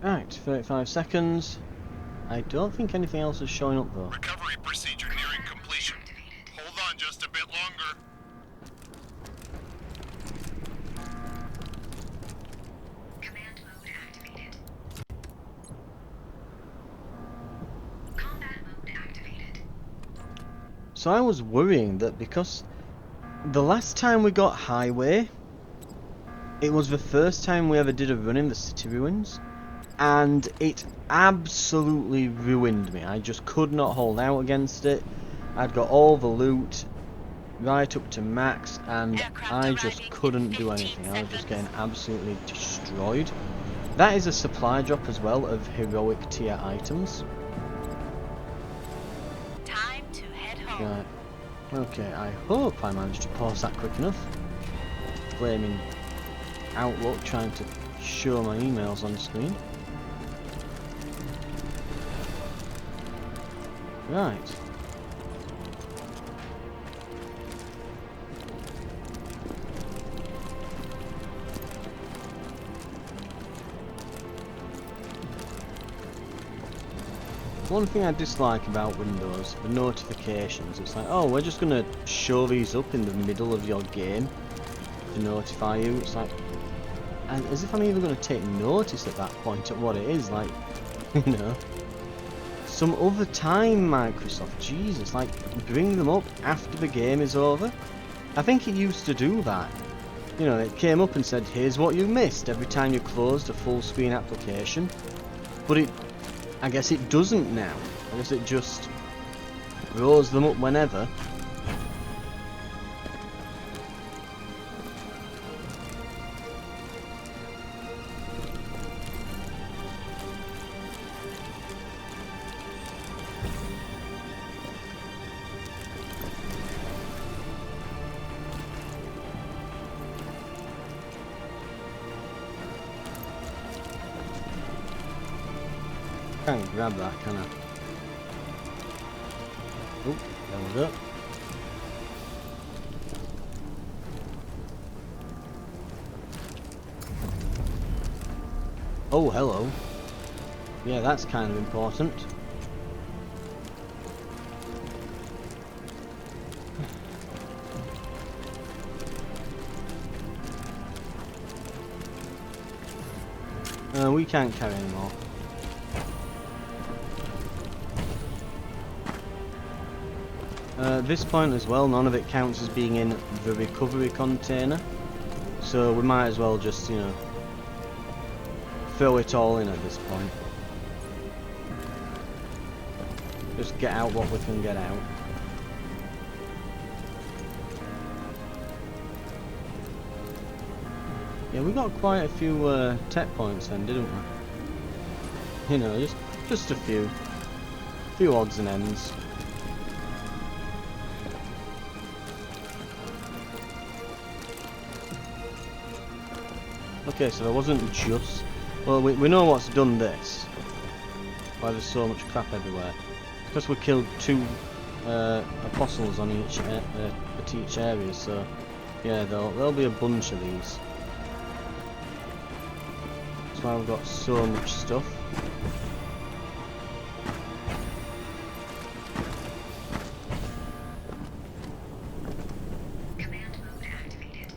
Right, 35 seconds. I don't think anything else is showing up though. Recovery procedure nearing completion. Hold on just a bit longer. Command mode activated. Combat mode activated. So I was worrying that because the last time we got highway, it was the first time we ever did a run in the city ruins, and it absolutely ruined me. I just could not hold out against it. I'd got all the loot right up to max, and I just couldn't do anything. I was just getting absolutely destroyed. That is a supply drop as well of heroic tier items. Time to head home. Right. Okay, I hope I managed to pause that quick enough. Blaming Outlook trying to show my emails on the screen. Right. One thing I dislike about Windows, the notifications, it's like, oh, we're just going to show these up in the middle of your game to notify you. It's like, and as if I'm even going to take notice at that point at what it is, like, you know. Some other time, Microsoft, Jesus, like, bring them up after the game is over. I think it used to do that. You know, it came up and said, here's what you missed every time you closed a full screen application. But it, I guess it doesn't now. I guess it just rolls them up whenever. Can't grab that, can I? Oh, there we go. Oh, hello. Yeah, that's kind of important. We can't carry anymore. This point as well, none of it counts as being in the recovery container, so we might as well just, you know, throw it all in at this point. Just get out what we can get out. Yeah, we got quite a few tech points then, didn't we? You know, just a few odds and ends. Okay, so there wasn't just... Well, we know what's done this. Why there's so much crap everywhere. Because we killed 2 apostles on each at each area, so yeah, there'll be a bunch of these. That's why we've got so much stuff. Command mode activated.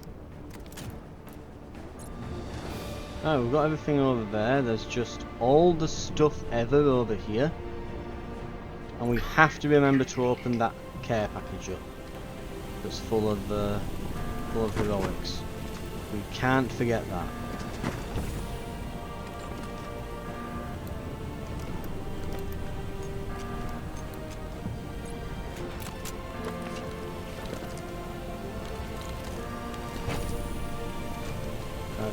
Oh, we've got everything over there. There's just all the stuff ever over here. And we have to remember to open that care package up. That's full of heroics. We can't forget that.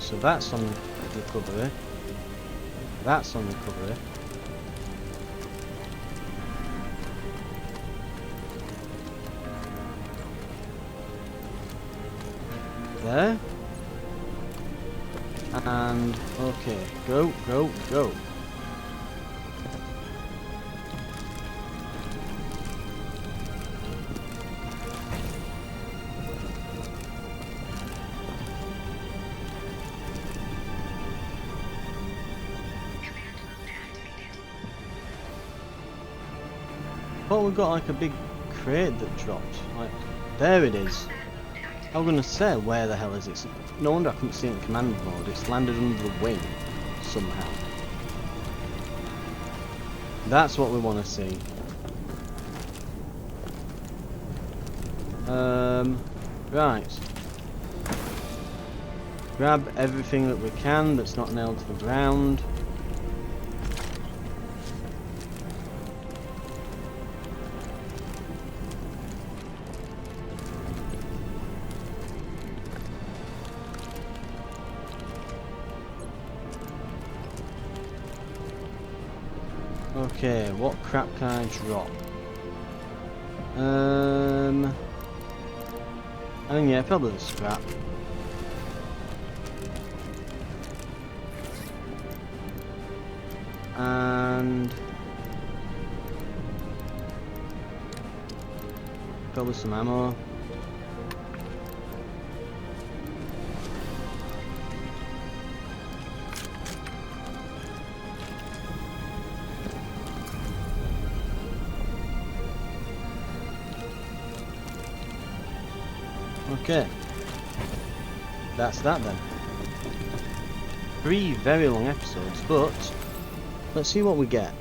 So that's on recovery. That's on recovery. There. And okay, go, go, go. But we've got like a big crate that dropped. Like, there it is. I was gonna say, where the hell is it? No wonder I couldn't see it in command mode. It's landed under the wing somehow. That's what we want to see. Right. Grab everything that we can that's not nailed to the ground. Okay, what crap can I drop? I mean, yeah, probably the scrap. And probably some ammo. Okay, that's that then. 3 very long episodes, but let's see what we get.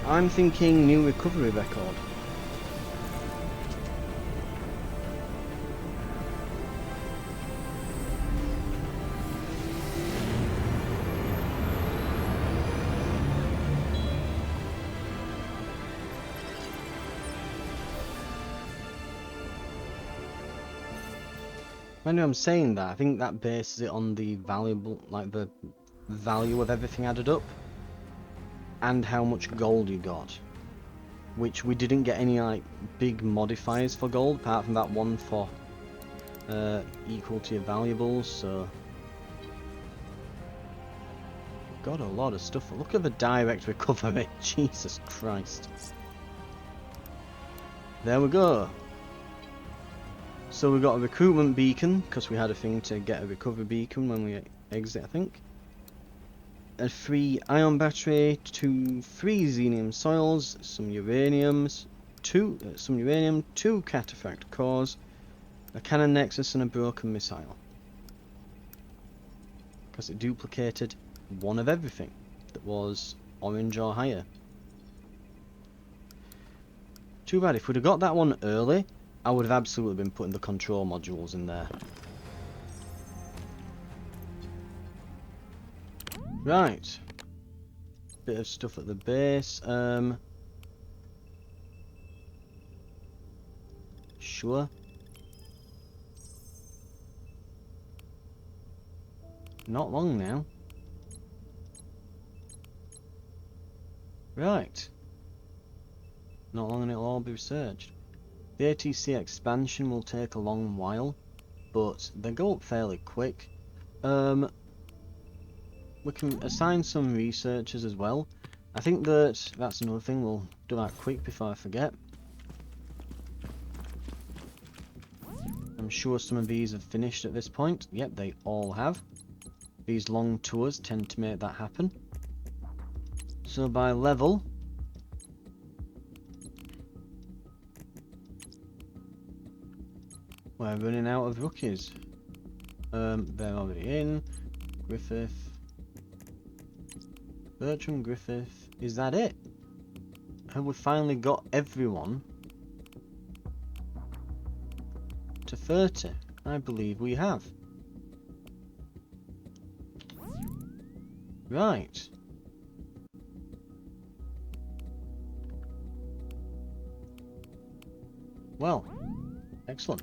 I'm thinking new recovery record. When I'm saying that, I think that bases it on the the value of everything added up, and how much gold you got. Which we didn't get any like big modifiers for gold, apart from that one for equal to your valuables. So got a lot of stuff. Look at the direct recovery. Jesus Christ. There we go. So we got a recruitment beacon, because we had a thing to get a recovery beacon when we exit, I think. A 3 ion battery, 3 xenium soils, some uraniums, 2 cataphract cores, a cannon nexus and a broken missile. Because it duplicated one of everything that was orange or higher. Too bad, if we'd have got that one early, I would have absolutely been putting the control modules in there. Right. Bit of stuff at the base. Sure. Not long now. Right. Not long and it'll all be researched. The ATC expansion will take a long while. but they go up fairly quick. We can assign some researchers as well. I think that's another thing, we'll do that quick before I forget. I'm sure some of these have finished at this point. Yep, they all have. These long tours tend to make that happen. So by level, we're running out of rookies. They're already in. Griffith. Bertram, Griffith. Is that it? Have we finally got everyone to 30? I believe we have. Right. Well, excellent.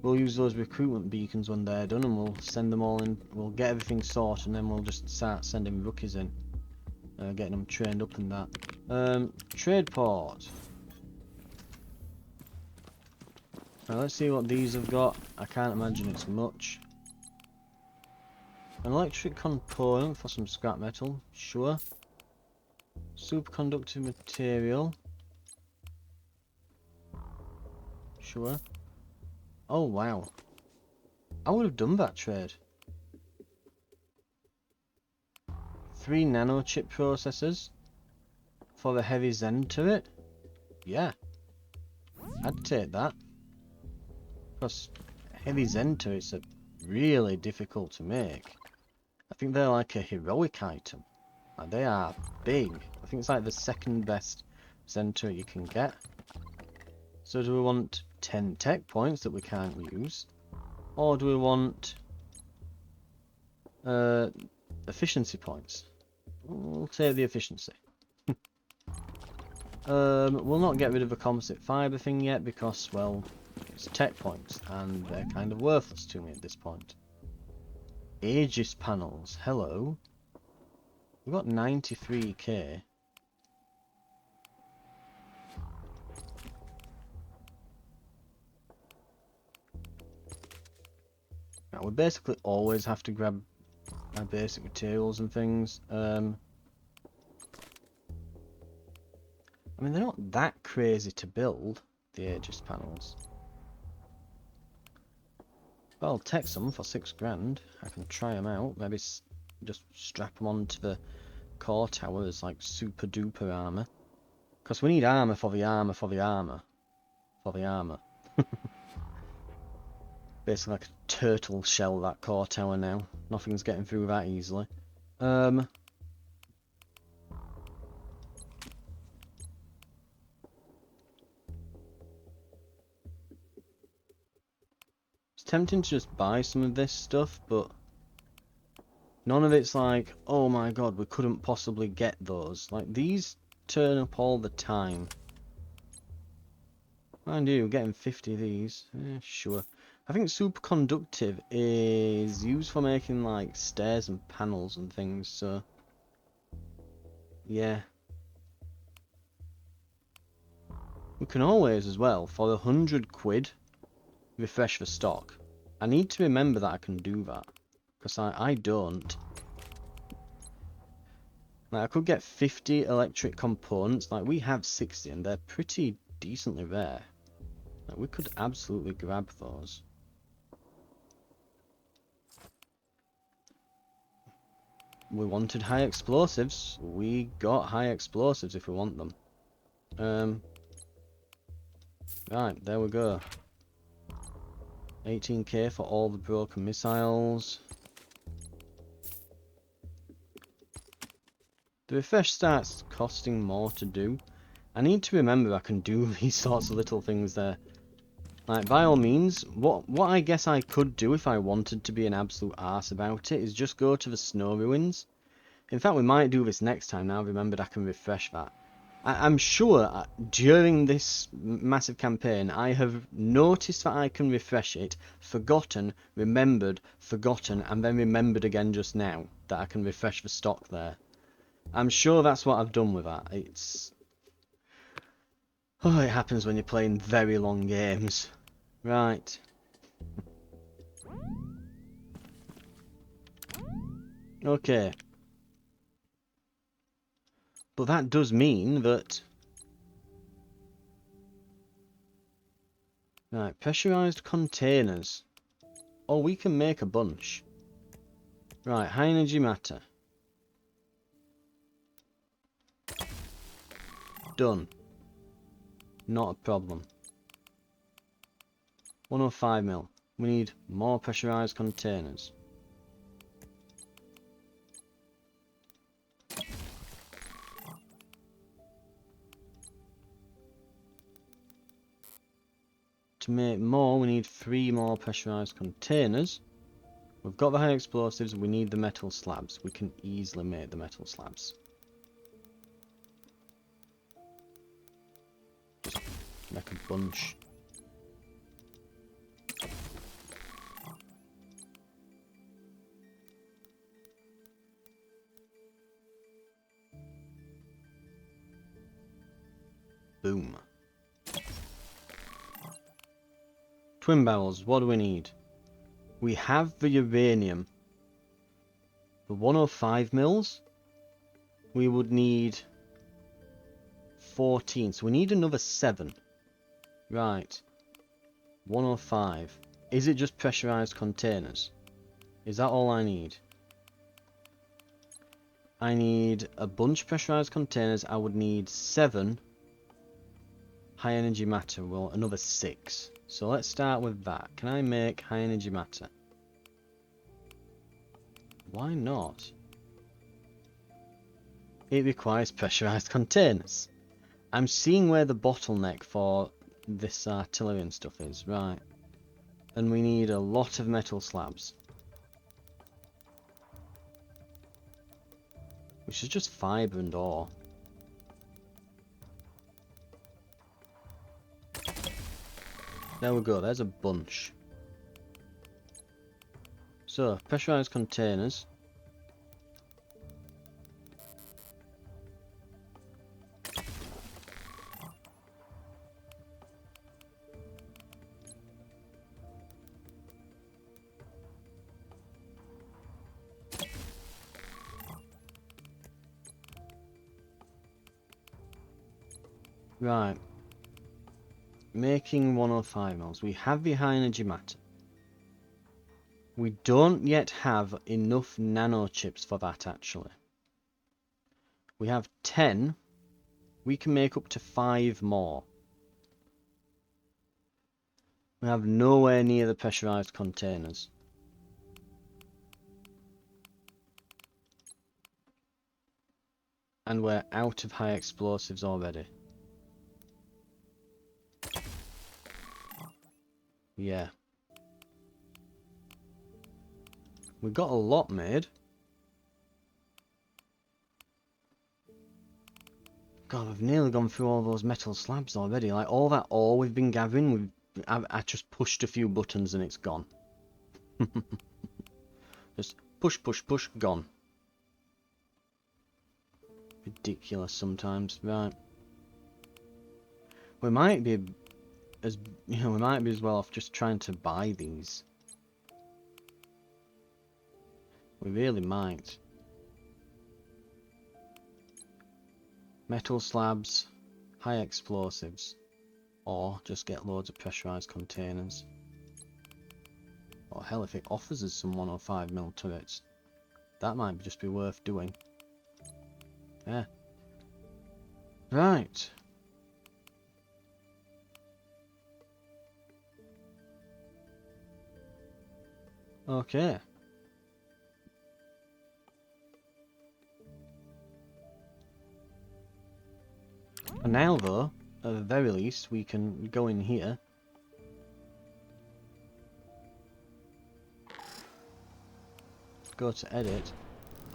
We'll use those recruitment beacons when they're done and we'll send them all in. We'll get everything sorted and then we'll just start sending rookies in. Getting them trained up and that. Trade port. Now let's see what these have got. I can't imagine it's much. An electric component for some scrap metal, sure. Superconductive material. Sure. Oh wow. I would have done that trade. 3 nanochip processors for the heavy Zen turret. Yeah. I'd take that. Because heavy Zen turrets are really difficult to make. I think they're like a heroic item. Like they are big. I think it's like the second best Zen turret you can get. So do we want 10 tech points that we can't use? Or do we want efficiency points? We'll take the efficiency. We'll not get rid of the composite fibre thing yet because, well, it's tech points and they're kind of worthless to me at this point. Aegis panels, hello. We've got 93k. Now we basically always have to grab our basic materials and things. I mean, they're not that crazy to build, the Aegis panels. But I'll take some for 6 grand. I can try them out. Maybe just strap them onto the core tower as like super duper armor. Because we need armor for the armor for the armor. For the armor. Basically like a turtle shell, that core tower now. Nothing's getting through that easily. It's tempting to just buy some of this stuff, but none of it's like, oh my god, we couldn't possibly get those. Like, these turn up all the time. Mind you, getting 50 of these. Sure. I think superconductive is used for making like stairs and panels and things, so yeah. We can always as well, for 100 quid, refresh the stock. I need to remember that I can do that, because I don't. Like, I could get 50 electric components, like we have 60 and they're pretty decently rare. Like, we could absolutely grab those. We wanted high explosives. We got high explosives if we want them. Right, there we go. 18k for all the broken missiles. The refresh starts costing more to do. I need to remember I can do these sorts of little things there. Like, by all means, what I guess I could do if I wanted to be an absolute arse about it is just go to the snow ruins. In fact, we might do this next time now I've remembered I can refresh that. I'm sure during this massive campaign I have noticed that I can refresh it, forgotten, remembered, forgotten, and then remembered again just now that I can refresh the stock there. I'm sure that's what I've done with that. Oh, it happens when you're playing very long games. Right. Okay. But that does mean that... Right, pressurized containers. Oh, we can make a bunch. Right, high energy matter. Done. Not a problem. 105 mil. We need more pressurized containers. To make more, we need 3 more pressurized containers. We've got the high explosives, we need the metal slabs. We can easily make the metal slabs. Just make a bunch. Boom. Twin barrels, what do we need? We have the uranium. The 105 mils, we would need 14, so we need another 7. Right. 105. Is it just pressurized containers? Is that all I need? I need a bunch of pressurized containers. I would need 7 high energy matter. Well, another 6. So let's start with that. Can I make high energy matter? Why not? It requires pressurized containers. I'm seeing where the bottleneck for this artillery and stuff is. Right. And we need a lot of metal slabs. Which is just fibre and ore. There we go, there's a bunch. So, pressurized containers. Right. Making 105 mils. We have the high energy matter. We don't yet have enough nano chips for that, actually. We have 10. We can make up to 5 more. We have nowhere near the pressurized containers. And we're out of high explosives already. Yeah. We got a lot made. God, I've nearly gone through all those metal slabs already. Like, all that ore we've been gathering, I just pushed a few buttons and it's gone. Just push, push, push, gone. Ridiculous sometimes. Right. We might be as, we might be as well off just trying to buy these. We really might. Metal slabs, high explosives, or just get loads of pressurized containers. Or hell, if it offers us some 105mm turrets, that might just be worth doing. Yeah. Right. Okay. And now though, at the very least, we can go in here. Go to edit.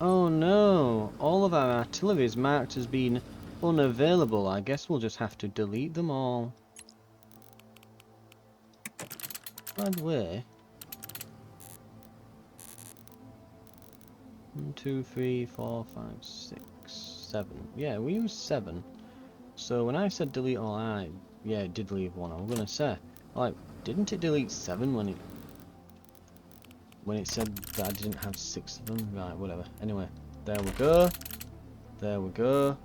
Oh no! All of our artillery is marked as being unavailable. I guess we'll just have to delete them all. By the way... 1, 2, 3, 4, 5, 6, 7. Yeah, we used 7. So when I said delete all, yeah, it did leave 1. I was gonna say, like, didn't it delete 7 when it... when it said that I didn't have 6 of them. Right, whatever. Anyway, there we go. There we go.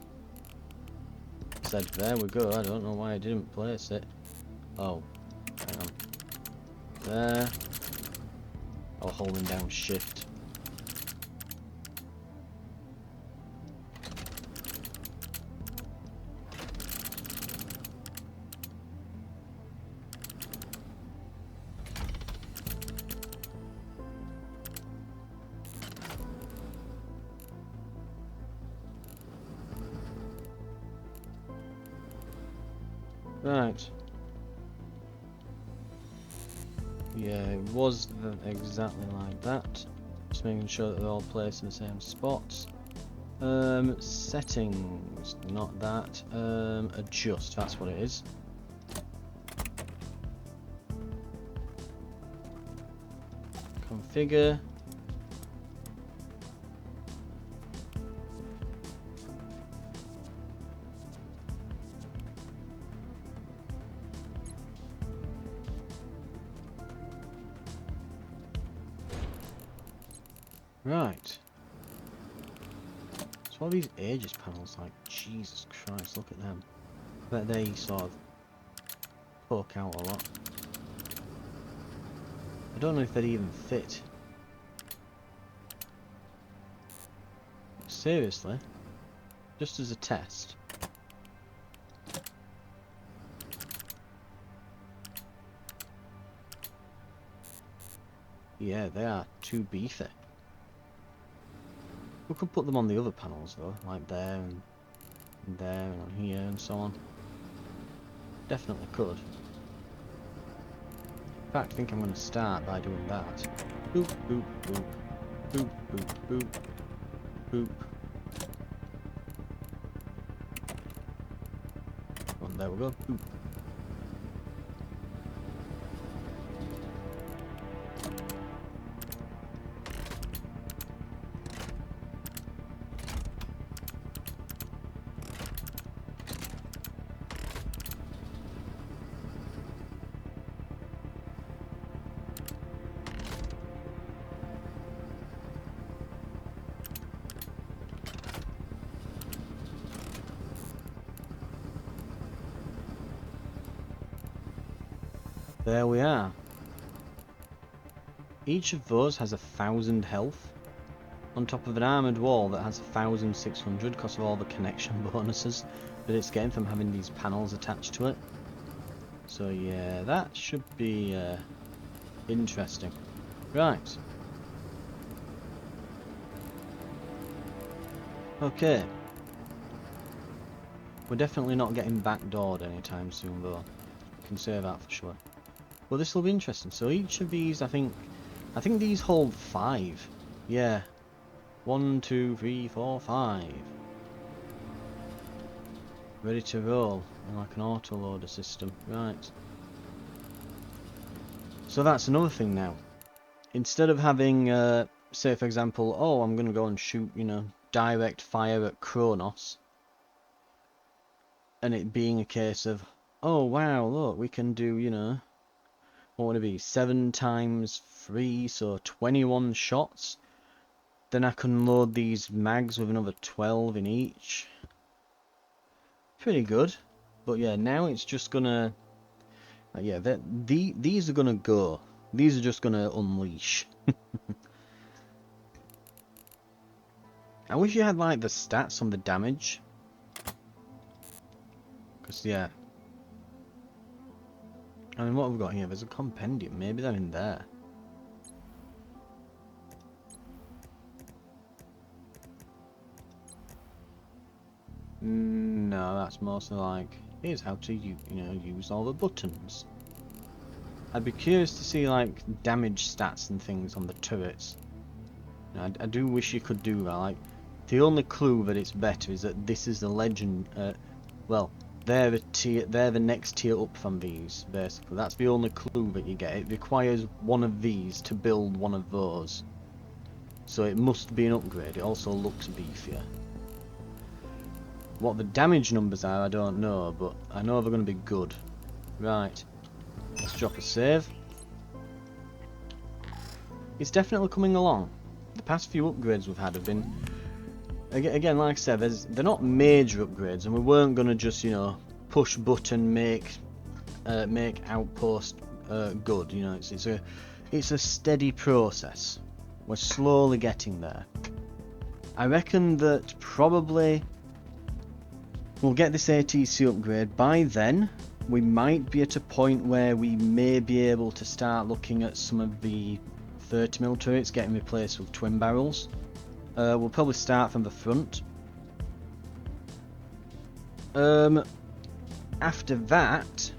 It said there we go. I don't know why I didn't place it. Oh, hang on. There. I was holding down shift. Right. Yeah, it was exactly like that. Just making sure that they're all placed in the same spots. Settings, not that. Adjust, that's what it is. Configure. Right. So all these Aegis panels, like, Jesus Christ, look at them. I bet they sort of poke out a lot. I don't know if they'd even fit. Seriously? Just as a test. Yeah, they are too beefy. We could put them on the other panels though, like there and there and on here and so on. Definitely could. In fact, I think I'm going to start by doing that. Boop, boop, boop. Boop, boop, boop. Boop. Oh, there we go. Boop. There we are. Each of those has 1,000 health, on top of an armoured wall that has 1,600 because of all the connection bonuses that it's getting from having these panels attached to it. So yeah, that should be interesting. Right. Okay. We're definitely not getting backdoored anytime soon though. I can say that for sure. Well, this will be interesting. So each of these, I think these hold 5. Yeah. 1, 2, 3, 4, 5. Ready to roll in like an autoloader system. Right. So that's another thing now. Instead of having, say for example, oh, I'm going to go and shoot, you know, direct fire at Kronos. And it being a case of, oh wow, look, we can do, you know, what would it be, 7 times 3, so 21 shots. Then I can load these mags with another 12 in each. Pretty good. But yeah, now it's just gonna... yeah, these are gonna go. These are just gonna unleash. I wish you had like the stats on the damage. Because yeah. I mean, what have we got here? There's a compendium. Maybe they're in there. No, that's mostly like, here's how to use all the buttons. I'd be curious to see like damage stats and things on the turrets. I do wish you could do that. Like, the only clue that it's better is that this is the legend. Well, they're the next tier up from these. Basically, that's the only clue that you get. It requires one of these to build one of those, so it must be an upgrade. It also looks beefier. What the damage numbers are, I don't know, but I know they're going to be good. Right, let's drop a save. it's definitely coming along. The past few upgrades we've had have been, again, like I said, they're not major upgrades, and we weren't gonna just, you know, push button make Outpost good. You know, it's a steady process. We're slowly getting there. I reckon that probably we'll get this ATC upgrade. By then, we might be at a point where we may be able to start looking at some of the 30mm turrets getting replaced with twin barrels. We'll probably start from the front. After that,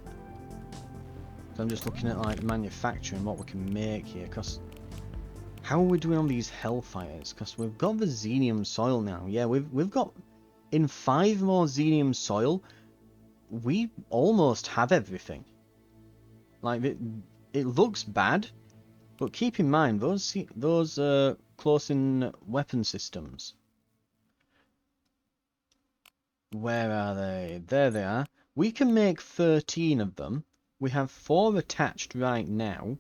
so I'm just looking at like manufacturing, what we can make here, because how are we doing on these Hellfires? Because we've got the Xenium soil now. Yeah, we've got, in 5 more Xenium soil, we almost have everything. Like, it looks bad, but keep in mind those close-in weapon systems. Where are they? There they are. We can make 13 of them. We have 4 attached right now.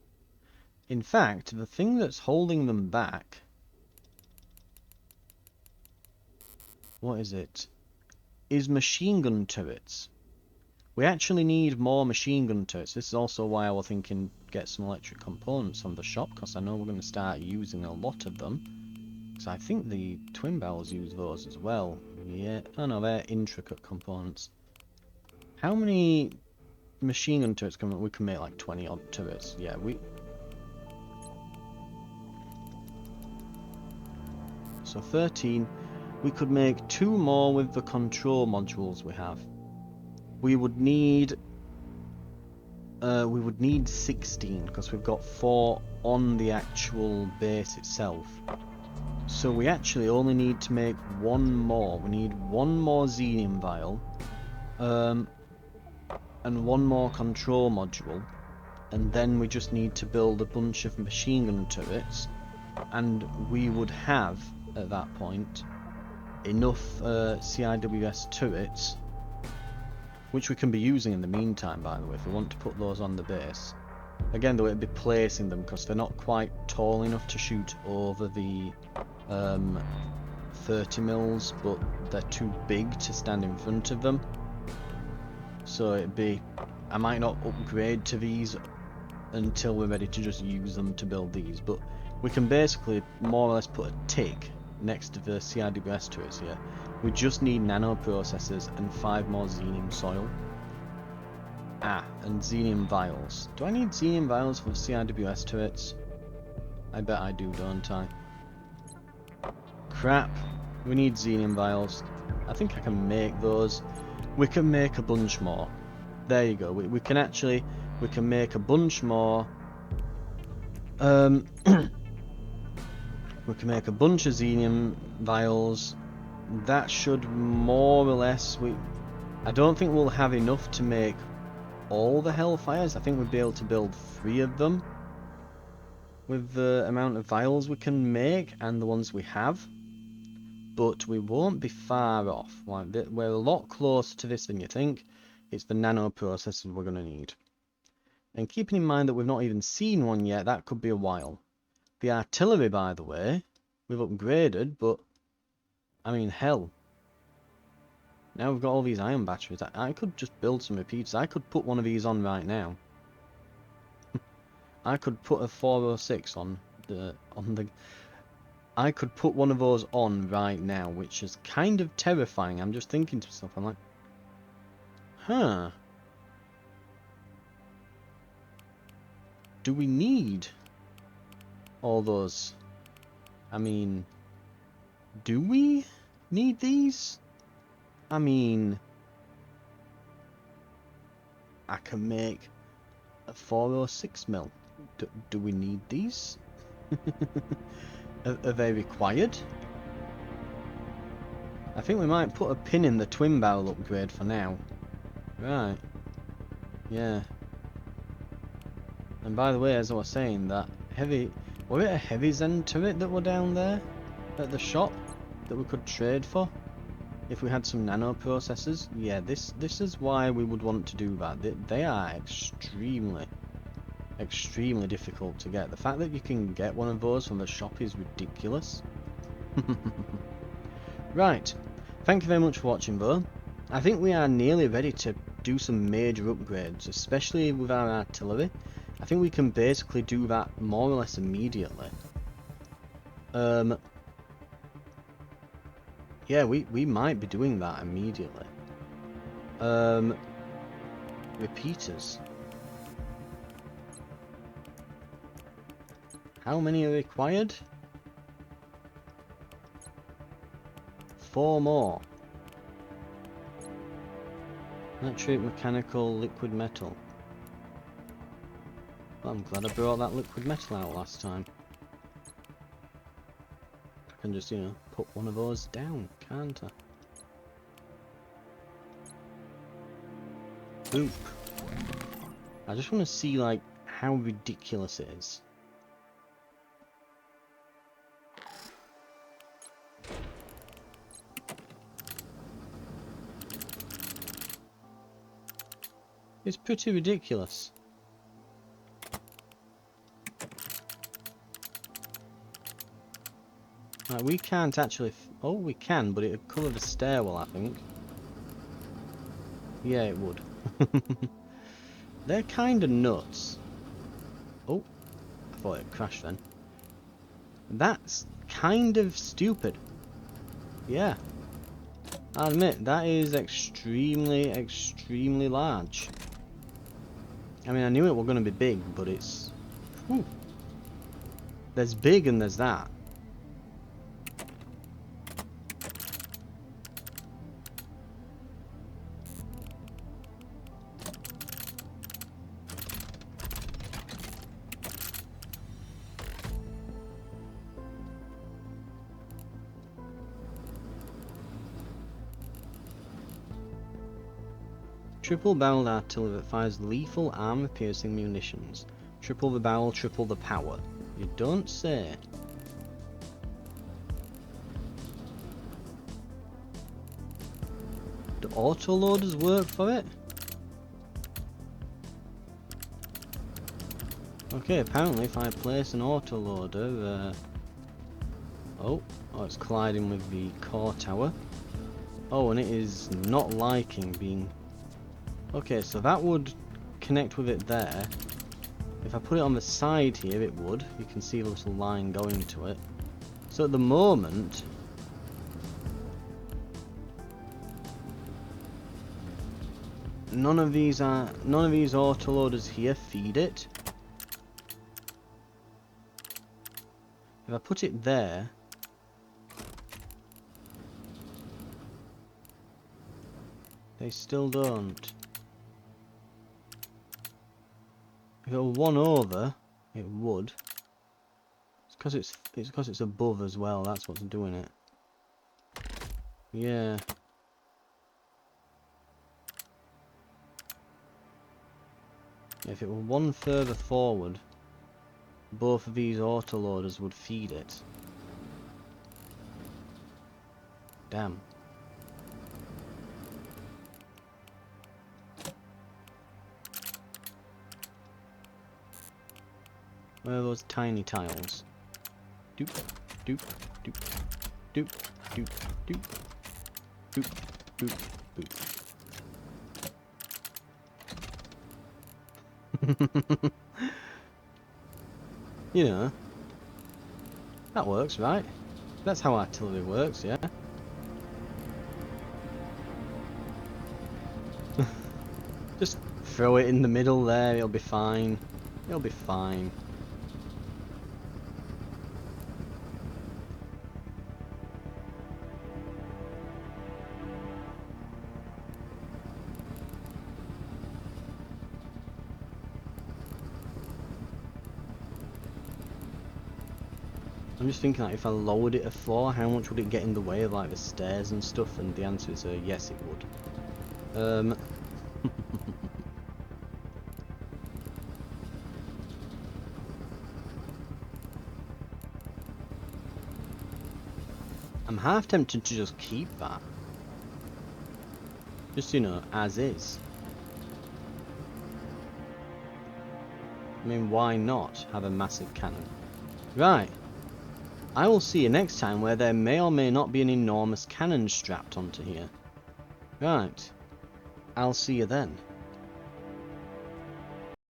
In fact, the thing that's holding them back... What is it? Is machine gun turrets. We actually need more machine gun turrets. This is also why I was thinking get some electric components from the shop, because I know we're going to start using a lot of them. So I think the twin barrels use those as well. Yeah, oh no, they're intricate components. How many machine gun turrets can we can make? Like 20 odd turrets. Yeah, so 13. We could make 2 more with the control modules we have. We would need 16 because we've got 4 on the actual base itself. So we actually only need to make 1 more. We need 1 more Xenium vial, and 1 more control module, and then we just need to build a bunch of machine gun turrets, and we would have at that point enough CIWS turrets, which we can be using in the meantime, by the way, if we want to put those on the base. Again, though, it'd be placing them because they're not quite tall enough to shoot over the 30mm, but they're too big to stand in front of them. So it'd be, I might not upgrade to these until we're ready to just use them to build these, but we can basically more or less put a tick next to the CIWS turrets here. We just need nano processors and 5 more Xenium soil. And Xenium vials. Do I need Xenium vials for CIWS turrets? I bet I do, don't I? Crap. We need Xenium vials. I think I can make those. We can make a bunch more. There you go. We can actually... We can make a bunch more. We can make a bunch of Xenium vials. That should more or less... I don't think we'll have enough to make all the Hellfires. I think we'll be able to build 3 of them with the amount of vials we can make and the ones we have. But we won't be far off. We're a lot closer to this than you think. It's the nano processors we're going to need. And keeping in mind that we've not even seen one yet, that could be a while. The artillery, by the way, we've upgraded, but I mean, hell. Now we've got all these ion batteries. I could just build some repeaters. I could put one of these on right now. I could put a 406 on the... I could put one of those on right now, which is kind of terrifying. I'm just thinking to myself, I'm like, huh. Do we need all those? I mean, do we need these? I mean, I can make a 406mm. Do we need these? Are they required? I think we might put a pin in the twin barrel upgrade for now. Right. Yeah. And by the way, as I was saying, that heavy... Was it a heavy Zen turret that were down there at the shop that we could trade for? If we had some nano processors? Yeah, this is why we would want to do that. They are extremely extremely difficult to get. The fact that you can get one of those from the shop is ridiculous. Right, thank you very much for watching though. I think we are nearly ready to do some major upgrades, especially with our artillery. I think we can basically do that more or less immediately. Yeah, we might be doing that immediately. Repeaters. How many are required? 4 more. Electric, mechanical, liquid metal. Well, I'm glad I brought that liquid metal out last time. I can just, you know, put one of those down, can't I? Boop. I just want to see, like, how ridiculous it is. It's pretty ridiculous. Right, we can't actually... oh, we can, but it'd cover the stairwell, I think. Yeah, it would. They're kind of nuts. Oh, I thought it crashed then. That's kind of stupid. Yeah. I admit, that is extremely, extremely large. I mean, I knew it was going to be big, but it's... whew. There's big and there's that. Triple barreled artillery that fires lethal armor-piercing munitions. Triple the barrel, triple the power. You don't say. Do autoloaders work for it? Okay, apparently if I place an autoloader, oh, it's colliding with the core tower. Oh, and it is not liking being... okay, so that would connect with it there. If I put it on the side here, it would. You can see a little line going to it. So at the moment... none of these autoloaders here feed it. If I put it there... they still don't. If it were one over, it would. It's because it's above as well. That's what's doing it. Yeah. If it were one further forward, both of these autoloaders would feed it. Damn. Where are those tiny tiles? Doop, doop, doop, doop, doop, doop, doop, doop, doop. You know, that works, right? That's how artillery works, yeah? Just throw it in the middle there, it'll be fine. It'll be fine. I'm just thinking, like, if I lowered it a floor, how much would it get in the way of, like, the stairs and stuff? And the answer is yes, it would. I'm half tempted to just keep that. Just, you know, as is. I mean, why not have a massive cannon? Right. I will see you next time where there may or may not be an enormous cannon strapped onto here. Right. I'll see you then.